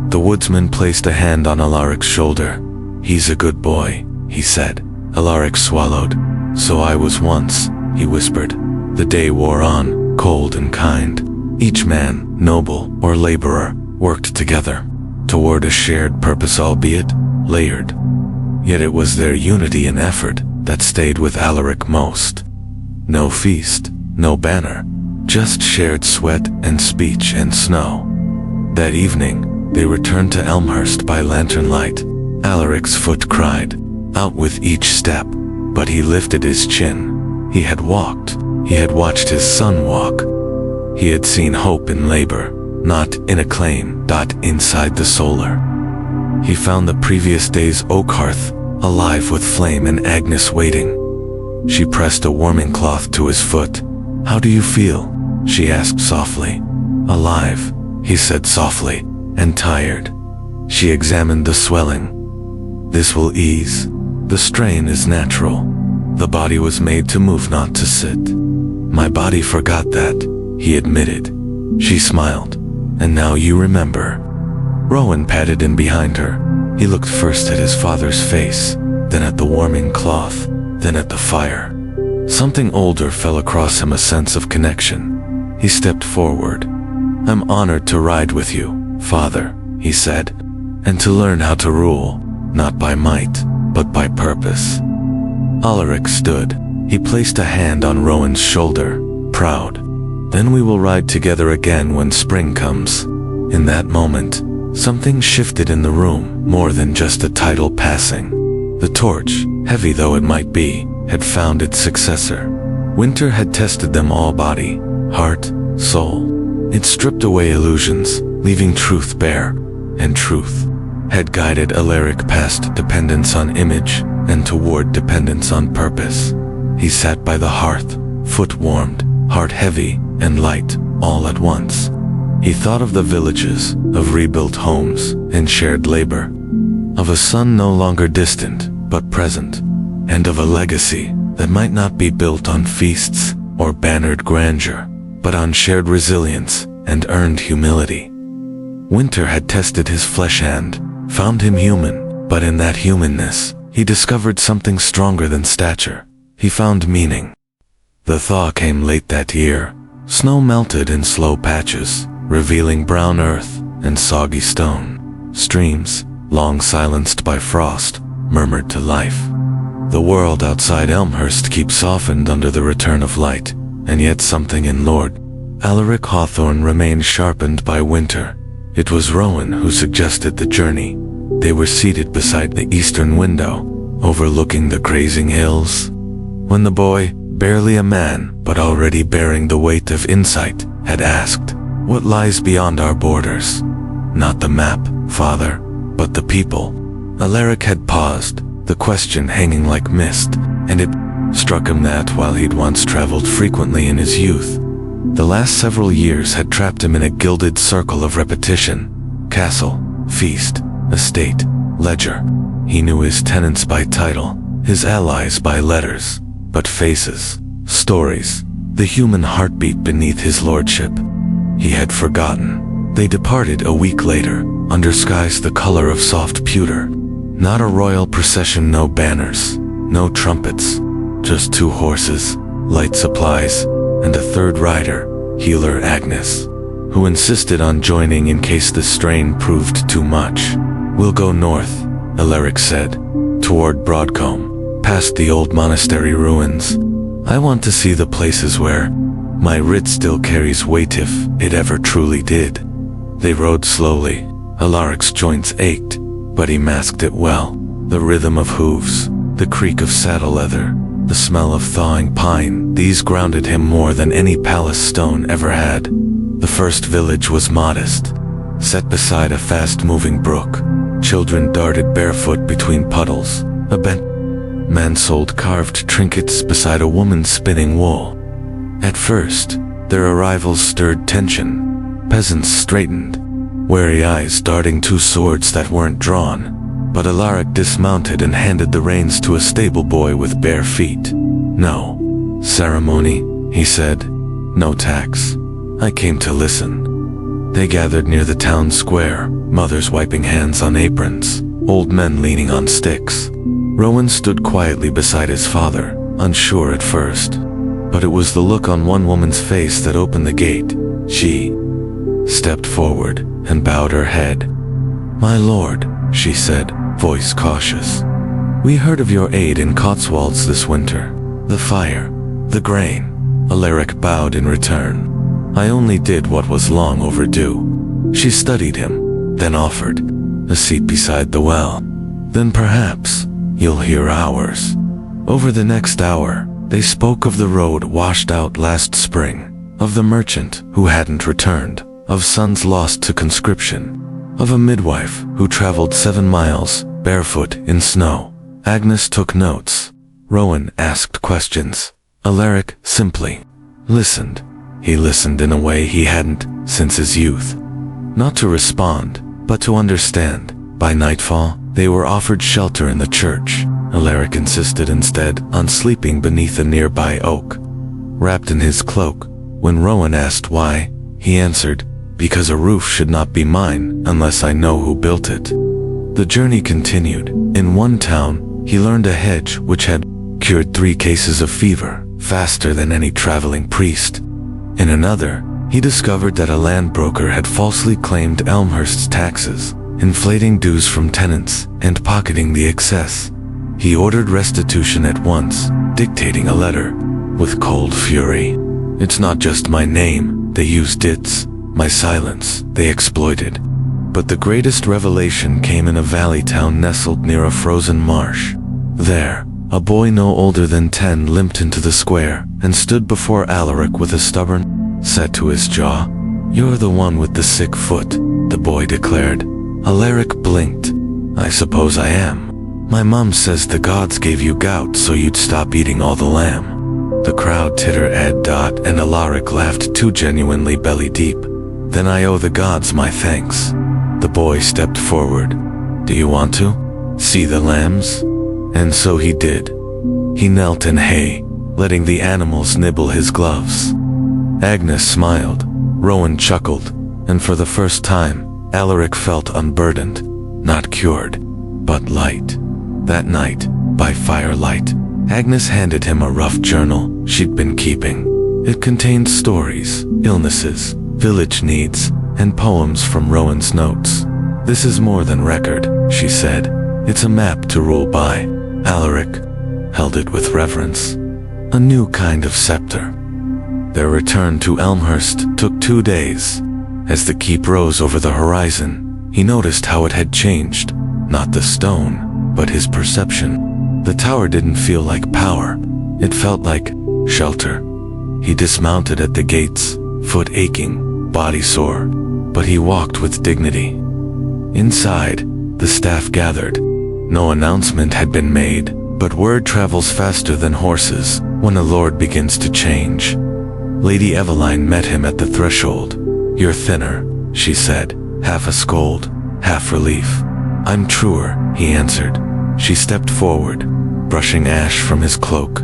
the woodsman placed a hand on Alaric's shoulder. He's a good boy, he said. Alaric swallowed. So I was once, he whispered. The day wore on, cold and kind. Each man, noble or laborer, worked together toward a shared purpose, albeit layered. Yet it was their unity and effort that stayed with Alaric most. No feast, no banner, just shared sweat and speech and snow. That evening, they returned to Elmhurst by lantern light. Alaric's foot cried out with each step, but he lifted his chin. He had walked. He had watched his son walk. He had seen hope in labor, not in acclaim. Inside the solar. He found the previous day's oak hearth, alive with flame and Agnes waiting. She pressed a warming cloth to his foot. How do you feel? She asked softly. Alive, he said softly, and tired. She examined the swelling. This will ease. The strain is natural. The body was made to move, not to sit. My body forgot that, he admitted. She smiled. And now you remember. Rowan patted in behind her. He looked first at his father's face, then at the warming cloth, then at the fire. Something older fell across him, a sense of connection. He stepped forward. I'm honored to ride with you, father, he said, and to learn how to rule, not by might, but by purpose. Alaric stood. He placed a hand on Rowan's shoulder, proud. Then we will ride together again when spring comes. In that moment, something shifted in the room, more than just a tidal passing. The torch, heavy though it might be, had found its successor. Winter had tested them all, body, heart, soul. It stripped away illusions, leaving truth bare, and truth had guided Alaric past dependence on image and toward dependence on purpose. He sat by the hearth, foot warmed, heart heavy and light, all at once. He thought of the villages, of rebuilt homes and shared labor, of a son no longer distant but present, and of a legacy that might not be built on feasts or bannered grandeur, but on shared resilience and earned humility. Winter had tested his flesh and found him human, but in that humanness, he discovered something stronger than stature. He found meaning. The thaw came late that year. Snow melted in slow patches, revealing brown earth and soggy stone. Streams, long silenced by frost, murmured to life. The world outside Elmhurst keeps softened under the return of light, and yet something in Lord Alaric Hawthorne remained sharpened by winter. It was Rowan who suggested the journey. They were seated beside the eastern window, overlooking the grazing hills, when the boy, barely a man but already bearing the weight of insight, had asked, "What lies beyond our borders?" "Not the map, father, but the people." Alaric had paused, the question hanging like mist, and it struck him that while he'd once traveled frequently in his youth, the last several years had trapped him in a gilded circle of repetition. Castle, feast, estate, ledger. He knew his tenants by title, his allies by letters, but faces, stories, the human heartbeat beneath his lordship, he had forgotten. They departed a week later, under skies the color of soft pewter. Not a royal procession, no banners, no trumpets, just 2 horses, light supplies, and a third rider, healer Agnes, who insisted on joining in case the strain proved too much. "We'll go north," Alaric said, "toward Broadcombe, past the old monastery ruins. I want to see the places where my writ still carries weight if it ever truly did." They rode slowly. Alaric's joints ached, but he masked it well. The rhythm of hooves, the creak of saddle leather, the smell of thawing pine, these grounded him more than any palace stone ever had. The first village was modest, set beside a fast-moving brook. Children darted barefoot between puddles. A bent man sold carved trinkets beside a woman spinning wool. At first, their arrivals stirred tension. Peasants straightened, wary eyes darting 2 swords that weren't drawn. But Alaric dismounted and handed the reins to a stable boy with bare feet. "No ceremony," he said. "No tax. I came to listen." They gathered near the town square, mothers wiping hands on aprons, old men leaning on sticks. Rowan stood quietly beside his father, unsure at first. But it was the look on one woman's face that opened the gate. She stepped forward and bowed her head. "My lord," she said, voice cautious. "We heard of your aid in Cotswolds this winter. The fire, the grain." Alaric bowed in return. "I only did what was long overdue." She studied him, then offered a seat beside the well. "Then perhaps you'll hear ours." Over the next hour, they spoke of the road washed out last spring, of the merchant who hadn't returned, of sons lost to conscription, of a midwife who traveled 7 miles, barefoot in snow. Agnes took notes. Rowan asked questions. Alaric simply listened. He listened in a way he hadn't since his youth. Not to respond, but to understand. By nightfall, they were offered shelter in the church. Alaric insisted instead on sleeping beneath a nearby oak. Wrapped in his cloak, when Rowan asked why, he answered, "Because a roof should not be mine unless I know who built it." The journey continued. In one town, he learned a hedge which had cured 3 cases of fever, faster than any traveling priest. In another, he discovered that a land broker had falsely claimed Elmhurst's taxes, inflating dues from tenants and pocketing the excess. He ordered restitution at once, dictating a letter with cold fury. "It's not just my name they used, it's my silence they exploited." But the greatest revelation came in a valley town nestled near a frozen marsh. There, a boy no older than 10 limped into the square and stood before Alaric with a stubborn set to his jaw. "You're the one with the sick foot," the boy declared. Alaric blinked. "I suppose I am. My mom says the gods gave you gout so you'd stop eating all the lamb." The crowd titter-ed. And Alaric laughed too genuinely belly deep. Then I owe the gods my thanks. The boy stepped forward. Do you want to see the lambs? And so he did. He knelt in hay, letting the animals nibble his gloves. Agnes smiled, Rowan chuckled, and for the first time, Alaric felt unburdened, not cured, but light. That night, by firelight, Agnes handed him a rough journal she'd been keeping. It contained stories, illnesses, village needs, and poems from Rowan's notes. This is more than record, she said. It's a map to rule by. Alaric held it with reverence. A new kind of scepter. Their return to Elmhurst took 2 days. As the keep rose over the horizon, he noticed how it had changed. Not the stone, but his perception. The tower didn't feel like power. It felt like shelter. He dismounted at the gates, foot aching, body sore, but he walked with dignity. Inside, the staff gathered. No announcement had been made, but word travels faster than horses when a lord begins to change. Lady Eveline met him at the threshold. You're thinner, she said, half a scold, half relief. I'm truer, he answered. She stepped forward, brushing ash from his cloak.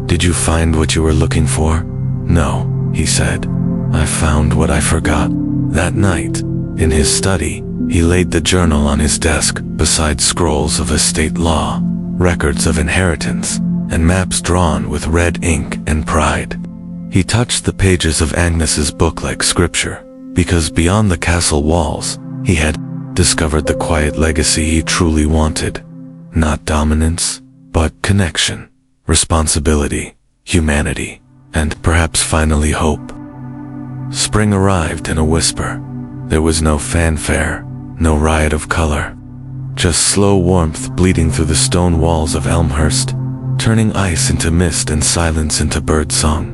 Did you find what you were looking for? No, he said. I found what I forgot. That night, in his study, he laid the journal on his desk beside scrolls of estate law, records of inheritance, and maps drawn with red ink and pride. He touched the pages of Agnes's book like scripture, because beyond the castle walls, he had discovered the quiet legacy he truly wanted. Not dominance, but connection, responsibility, humanity, and perhaps finally hope. Spring arrived in a whisper. There was no fanfare, no riot of color, just slow warmth bleeding through the stone walls of Elmhurst, turning ice into mist and silence into birdsong.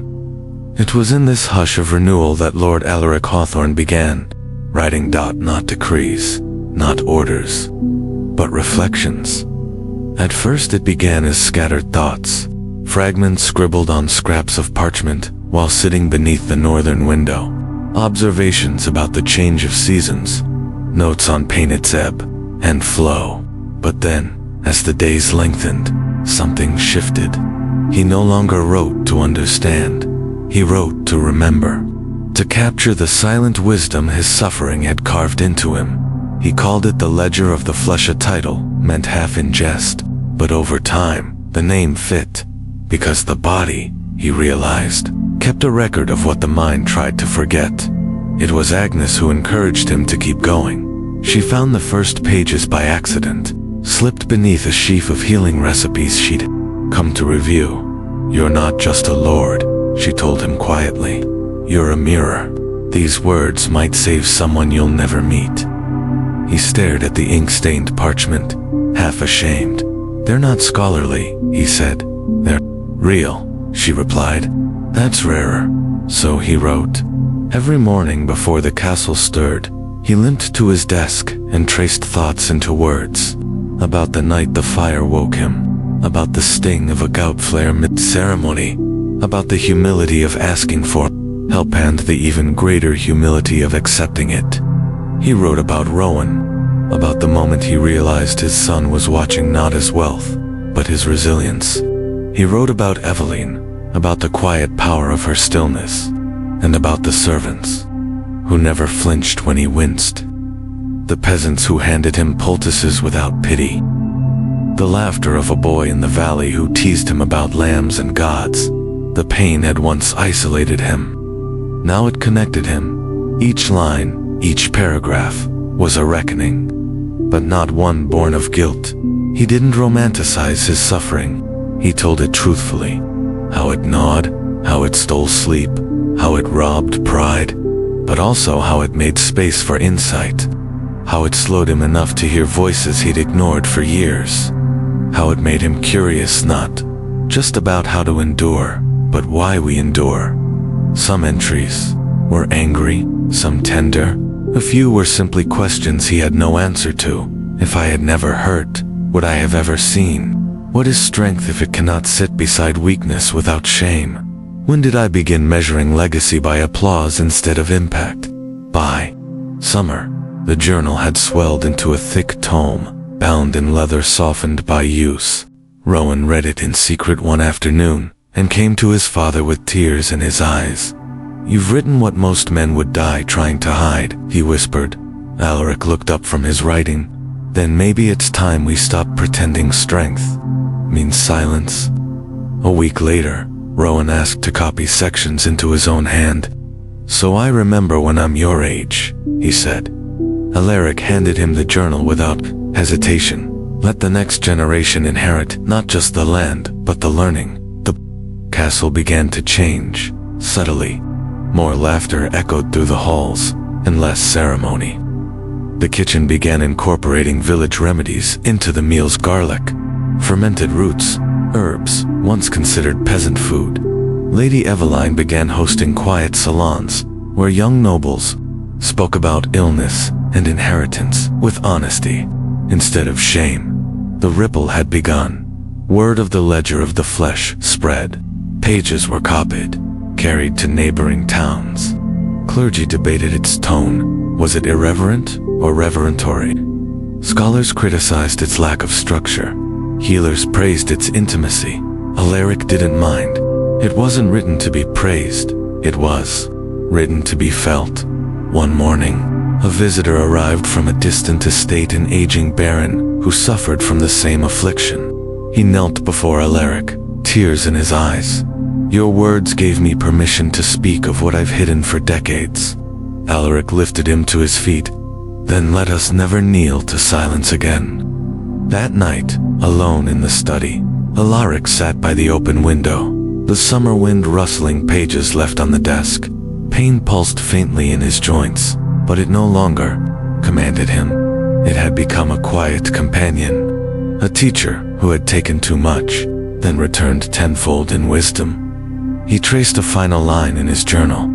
It was in this hush of renewal that Lord Alaric Hawthorne began, writing not decrees, not orders, but reflections. At first it began as scattered thoughts, fragments scribbled on scraps of parchment while sitting beneath the northern window, observations about the change of seasons, notes on painted's ebb and flow. But then, as the days lengthened, something shifted. He no longer wrote to understand. He wrote to remember, to capture the silent wisdom his suffering had carved into him. He called it the Ledger of the Flesh, a title meant half in jest, but over time, the name fit, because the body, he realized, kept a record of what the mind tried to forget. It was Agnes who encouraged him to keep going. She found the first pages by accident, slipped beneath a sheaf of healing recipes she'd come to review. You're not just a lord, she told him quietly. You're a mirror. These words might save someone you'll never meet. He stared at the ink-stained parchment, half ashamed. They're not scholarly, he said. They're real, she replied. That's rarer. So he wrote. Every morning before the castle stirred, he limped to his desk and traced thoughts into words. About the night the fire woke him, about the sting of a gout flare mid-ceremony, about the humility of asking for help and the even greater humility of accepting it. He wrote about Rowan, about the moment he realized his son was watching not his wealth, but his resilience. He wrote about Eveline, about the quiet power of her stillness, and about the servants, who never flinched when he winced. The peasants who handed him poultices without pity. The laughter of a boy in the valley who teased him about lambs and gods. The pain had once isolated him. Now it connected him. Each line, each paragraph, was a reckoning. But not one born of guilt. He didn't romanticize his suffering. He told it truthfully. How it gnawed, how it stole sleep, how it robbed pride, but also how it made space for insight. How it slowed him enough to hear voices he'd ignored for years. How it made him curious not just about how to endure, but why we endure. Some entries were angry, some tender. A few were simply questions he had no answer to. If I had never hurt, would I have ever seen? What is strength if it cannot sit beside weakness without shame? When did I begin measuring legacy by applause instead of impact? By summer, the journal had swelled into a thick tome, bound in leather softened by use. Rowan read it in secret one afternoon, and came to his father with tears in his eyes. "You've written what most men would die trying to hide," he whispered. Alaric looked up from his writing. "Then maybe it's time we stop pretending strength means silence." A week later, Rowan asked to copy sections into his own hand. "So I remember when I'm your age," he said. Alaric handed him the journal without hesitation. "Let the next generation inherit not just the land, but the learning." The castle began to change, subtly. More laughter echoed through the halls, and less ceremony. The kitchen began incorporating village remedies into the meals: garlic, fermented roots, herbs, once considered peasant food. Lady Eveline began hosting quiet salons, where young nobles spoke about illness and inheritance with honesty instead of shame. The ripple had begun. Word of the ledger of the flesh spread. Pages were copied, carried to neighboring towns. Clergy debated its tone. Was it irreverent or reverential? Scholars criticized its lack of structure. Healers praised its intimacy. Alaric didn't mind. It wasn't written to be praised. It was written to be felt. One morning, a visitor arrived from a distant estate, an aging baron who suffered from the same affliction. He knelt before Alaric, tears in his eyes. "Your words gave me permission to speak of what I've hidden for decades." Alaric lifted him to his feet. "Then let us never kneel to silence again." That night, alone in the study, Alaric sat by the open window, the summer wind rustling pages left on the desk. Pain pulsed faintly in his joints, but it no longer commanded him. It had become a quiet companion, a teacher who had taken too much, then returned tenfold in wisdom. He traced a final line in his journal.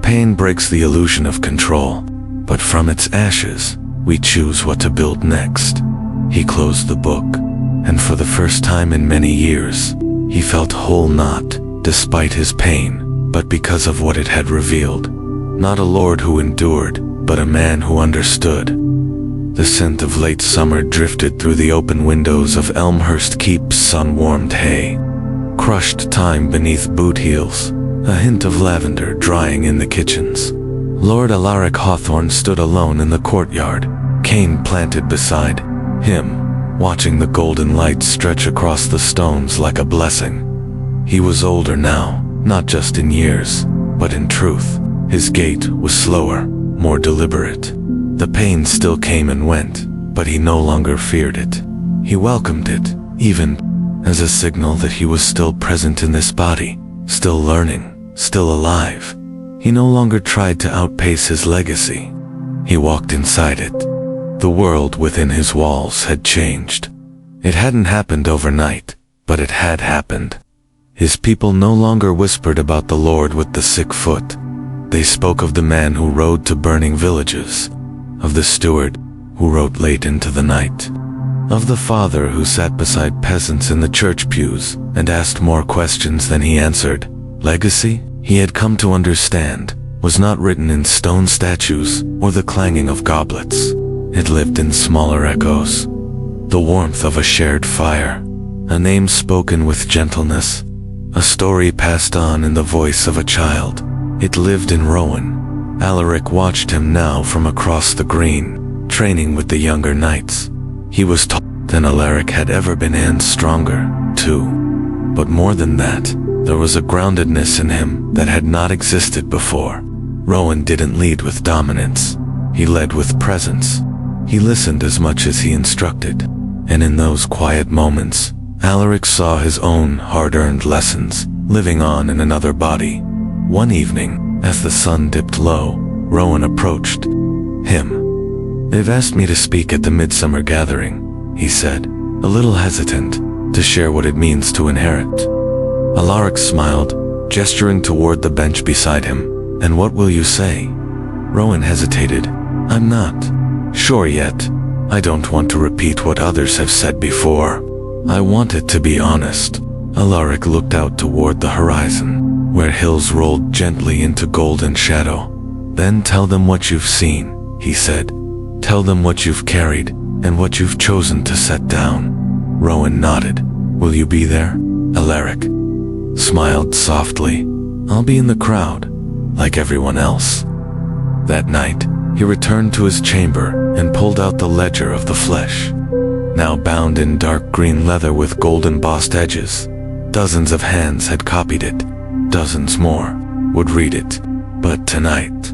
"Pain breaks the illusion of control, but from its ashes, we choose what to build next." He closed the book, and for the first time in many years, he felt whole, not despite his pain, but because of what it had revealed. Not a lord who endured, but a man who understood. The scent of late summer drifted through the open windows of Elmhurst Keep's sun-warmed hay. Crushed thyme beneath boot heels, a hint of lavender drying in the kitchens. Lord Alaric Hawthorne stood alone in the courtyard, cane planted beside him, watching the golden light stretch across the stones like a blessing. He was older now, not just in years, but in truth. His gait was slower, more deliberate. The pain still came and went, but he no longer feared it. He welcomed it, even as a signal that he was still present in this body, still learning, still alive. He no longer tried to outpace his legacy. He walked inside it. The world within his walls had changed. It hadn't happened overnight, but it had happened. His people no longer whispered about the Lord with the sick foot. They spoke of the man who rode to burning villages, of the steward who wrote late into the night, of the father who sat beside peasants in the church pews and asked more questions than he answered. Legacy, he had come to understand, was not written in stone statues or the clanging of goblets. It lived in smaller echoes, the warmth of a shared fire, a name spoken with gentleness, a story passed on in the voice of a child. It lived in Rowan. Alaric watched him now from across the green, training with the younger knights. He was taller than Alaric had ever been, and stronger, too. But more than that, there was a groundedness in him that had not existed before. Rowan didn't lead with dominance. He led with presence. He listened as much as he instructed. And in those quiet moments, Alaric saw his own hard-earned lessons living on in another body. One evening, as the sun dipped low, Rowan approached him. "They've asked me to speak at the midsummer gathering," he said, a little hesitant, "to share what it means to inherit." Alaric smiled, gesturing toward the bench beside him. "And what will you say?" Rowan hesitated. "I'm not sure yet. I don't want to repeat what others have said before. I want it to be honest." Alaric looked out toward the horizon. where hills rolled gently into golden shadow. Then tell them what you've seen, he said. Tell them what you've carried and what you've chosen to set down. Rowan nodded. Will you be there? Alaric smiled softly. I'll be in the crowd, like everyone else. That night, he returned to his chamber and pulled out the ledger of the flesh, now bound in dark green leather with gold embossed edges. Dozens of hands had copied it. Dozens more would read it. But tonight,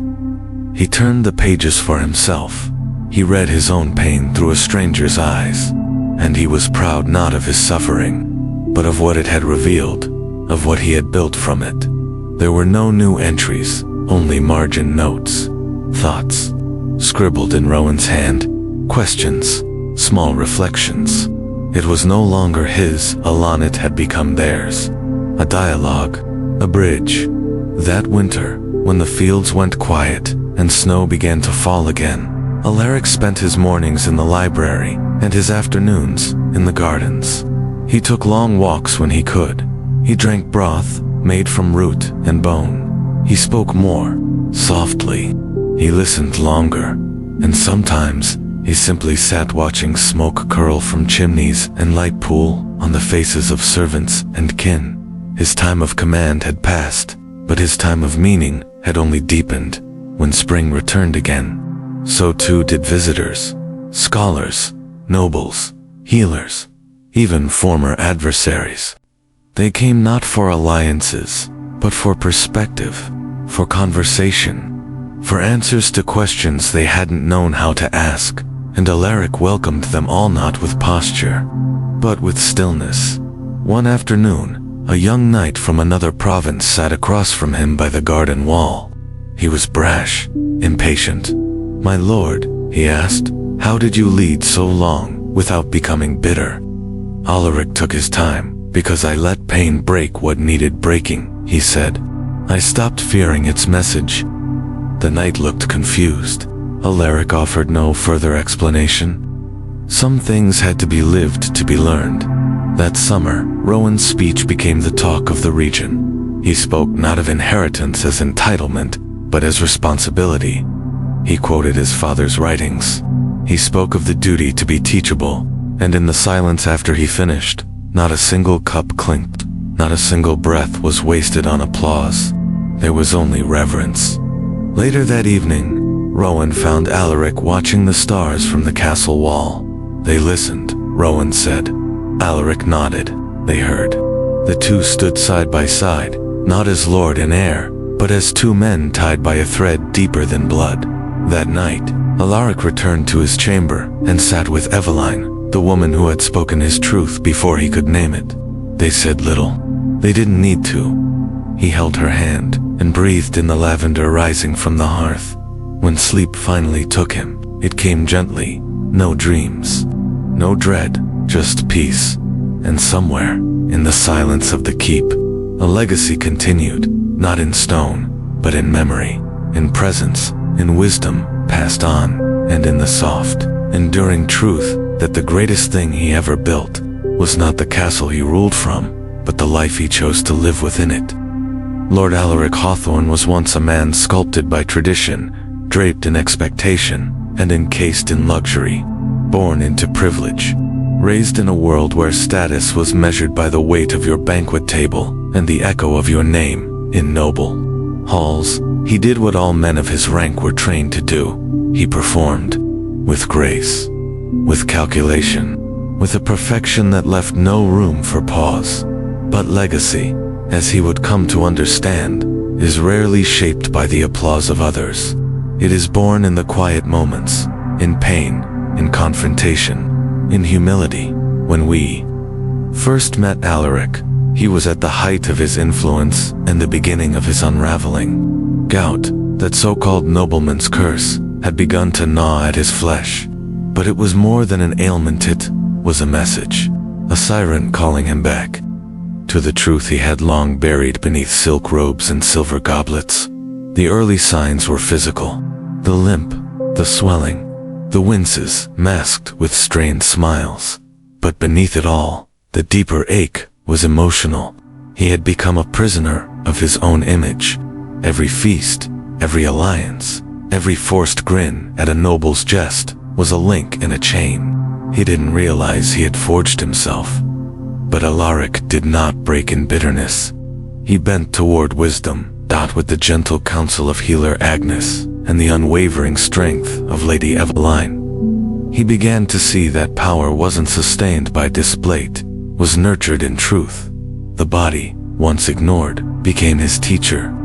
he turned the pages for himself. He read his own pain through a stranger's eyes, and he was proud not of his suffering, but of what it had revealed, of what he had built from it. There were no new entries, only margin notes, thoughts, scribbled in Rowan's hand, questions, small reflections. It was no longer his, alone it had become theirs. A dialogue, a bridge. That winter, when the fields went quiet and snow began to fall again, Alaric spent his mornings in the library and his afternoons in the gardens. He took long walks when he could. He drank broth made from root and bone. He spoke more, softly. He listened longer, and sometimes he simply sat watching smoke curl from chimneys and light pool on the faces of servants and kin. His time of command had passed, but his time of meaning had only deepened. When spring returned again, so too did visitors, scholars, nobles, healers, even former adversaries. They came not for alliances, but for perspective, for conversation, for answers to questions they hadn't known how to ask, and Alaric welcomed them all not with posture, but with stillness. One afternoon, a young knight from another province sat across from him by the garden wall. He was brash, impatient. "My lord," he asked, "how did you lead so long without becoming bitter?" Alaric took his time. "Because I let pain break what needed breaking," he said. "I stopped fearing its message." The knight looked confused. Alaric offered no further explanation. Some things had to be lived to be learned. That summer, Rowan's speech became the talk of the region. He spoke not of inheritance as entitlement, but as responsibility. He quoted his father's writings. He spoke of the duty to be teachable, and in the silence after he finished, not a single cup clinked, not a single breath was wasted on applause. There was only reverence. Later that evening, Rowan found Alaric watching the stars from the castle wall. They listened, Rowan said. Alaric nodded. They heard. The two stood side by side, not as lord and heir, but as two men tied by a thread deeper than blood. That night, Alaric returned to his chamber and sat with Eveline, the woman who had spoken his truth before he could name it. They said little. They didn't need to. He held her hand and breathed in the lavender rising from the hearth. When sleep finally took him, it came gently. No dreams, no dread, just peace. And somewhere, in the silence of the keep, a legacy continued, not in stone, but in memory, in presence, in wisdom passed on, and in the soft, enduring truth that the greatest thing he ever built was not the castle he ruled from, but the life he chose to live within it. Lord Alaric Hawthorne was once a man sculpted by tradition, draped in expectation, and encased in luxury, born into privilege, raised in a world where status was measured by the weight of your banquet table and the echo of your name in noble halls. He did what all men of his rank were trained to do. He performed, with grace, with calculation, with a perfection that left no room for pause. But legacy, as he would come to understand, is rarely shaped by the applause of others. It is born in the quiet moments, in pain, in confrontation, in humility. When we first met Alaric, he was at the height of his influence and the beginning of his unraveling. Gout, that so-called nobleman's curse, had begun to gnaw at his flesh. But it was more than an ailment, it was a message, a siren calling him back to the truth he had long buried beneath silk robes and silver goblets. The early signs were physical. The limp, the swelling, the winces masked with strained smiles. But beneath it all, the deeper ache was emotional. He had become a prisoner of his own image. Every feast, every alliance, every forced grin at a noble's jest was a link in a chain. He didn't realize he had forged himself. But Alaric did not break in bitterness. He bent toward wisdom, with the gentle counsel of healer Agnes and the unwavering strength of Lady Eveline. He began to see that power wasn't sustained by display, was nurtured in truth. The body, once ignored, became his teacher.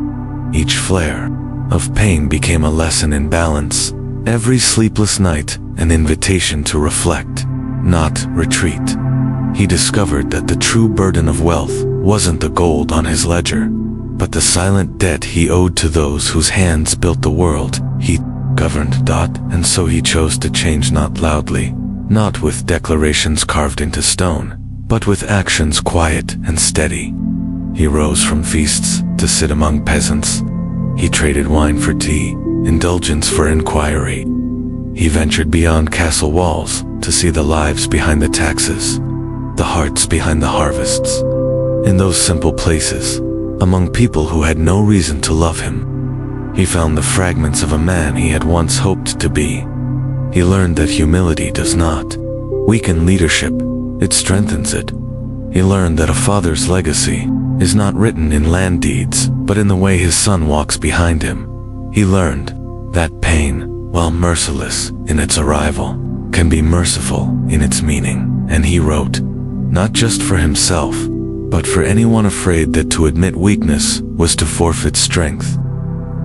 Each flare of pain became a lesson in balance. Every sleepless night, an invitation to reflect, not retreat. He discovered that the true burden of wealth wasn't the gold on his ledger, but the silent debt he owed to those whose hands built the world he governed. And so he chose to change, not loudly, not with declarations carved into stone, but with actions quiet and steady. He rose from feasts to sit among peasants. He traded wine for tea, indulgence for inquiry. He ventured beyond castle walls to see the lives behind the taxes, the hearts behind the harvests. In those simple places, among people who had no reason to love him, he found the fragments of a man he had once hoped to be. He learned that humility does not weaken leadership, it strengthens it. He learned that a father's legacy is not written in land deeds, but in the way his son walks behind him. He learned that pain, while merciless in its arrival, can be merciful in its meaning. And he wrote, not just for himself, but for anyone afraid that to admit weakness was to forfeit strength.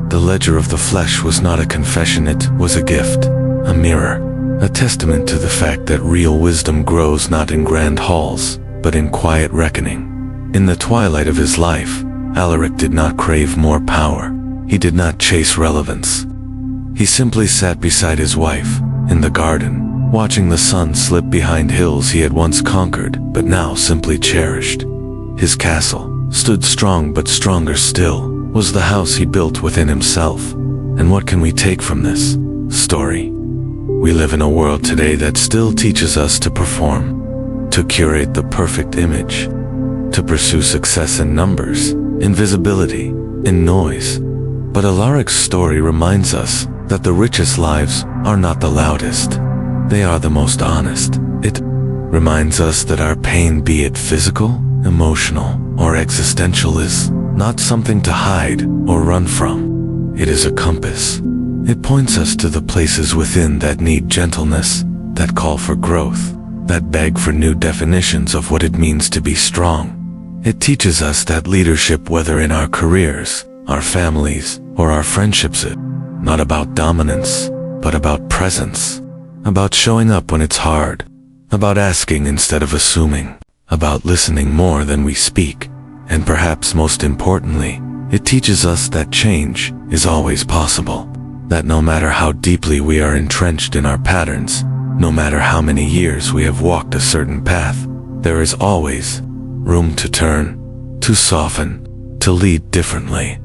The ledger of the flesh was not a confession, it was a gift, a mirror, a testament to the fact that real wisdom grows not in grand halls, but in quiet reckoning. In the twilight of his life, Alaric did not crave more power. He did not chase relevance. He simply sat beside his wife, in the garden, watching the sun slip behind hills he had once conquered, but now simply cherished. His castle stood strong, but stronger still was the house he built within himself. And what can we take from this story? We live in a world today that still teaches us to perform, to curate the perfect image, to pursue success in numbers, in visibility, in noise. But Alaric's story reminds us that the richest lives are not the loudest. They are the most honest. It reminds us that our pain, be it physical, emotional, or existential, is not something to hide or run from. It is a compass. It points us to the places within that need gentleness, that call for growth, that beg for new definitions of what it means to be strong. It teaches us that leadership, whether in our careers, our families, or our friendships, is not about dominance, but about presence, about showing up when it's hard, about asking instead of assuming, about listening more than we speak. And perhaps most importantly, it teaches us that change is always possible, that no matter how deeply we are entrenched in our patterns, no matter how many years we have walked a certain path, there is always room to turn, to soften, to lead differently.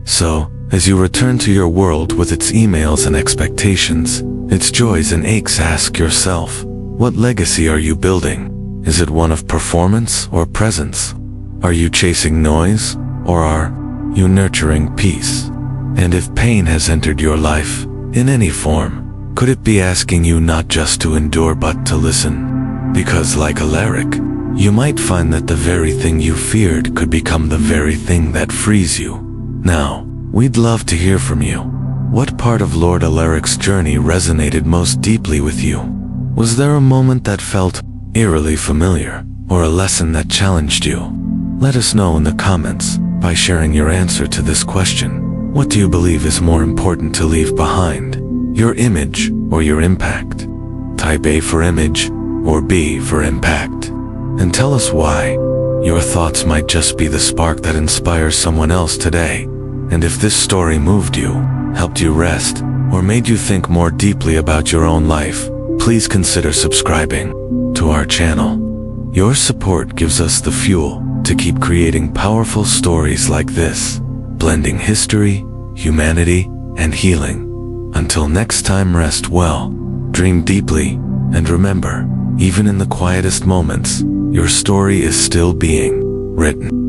So, as you return to your world with its emails and expectations, its joys and aches, ask yourself, what legacy are you building? Is it one of performance or presence? Are you chasing noise, or are you nurturing peace? And if pain has entered your life, in any form, could it be asking you not just to endure but to listen? Because like Alaric, you might find that the very thing you feared could become the very thing that frees you. Now, we'd love to hear from you. What part of Lord Alaric's journey resonated most deeply with you? Was there a moment that felt eerily familiar, or a lesson that challenged you? Let us know in the comments by sharing your answer to this question. What do you believe is more important to leave behind? Your image or your impact? Type A for image or B for impact. And tell us why. Your thoughts might just be the spark that inspires someone else today. And if this story moved you, helped you rest, or made you think more deeply about your own life, please consider subscribing to our channel. Your support gives us the fuel to keep creating powerful stories like this, blending history, humanity, and healing. Until next time, rest well, dream deeply, and remember, even in the quietest moments, your story is still being written.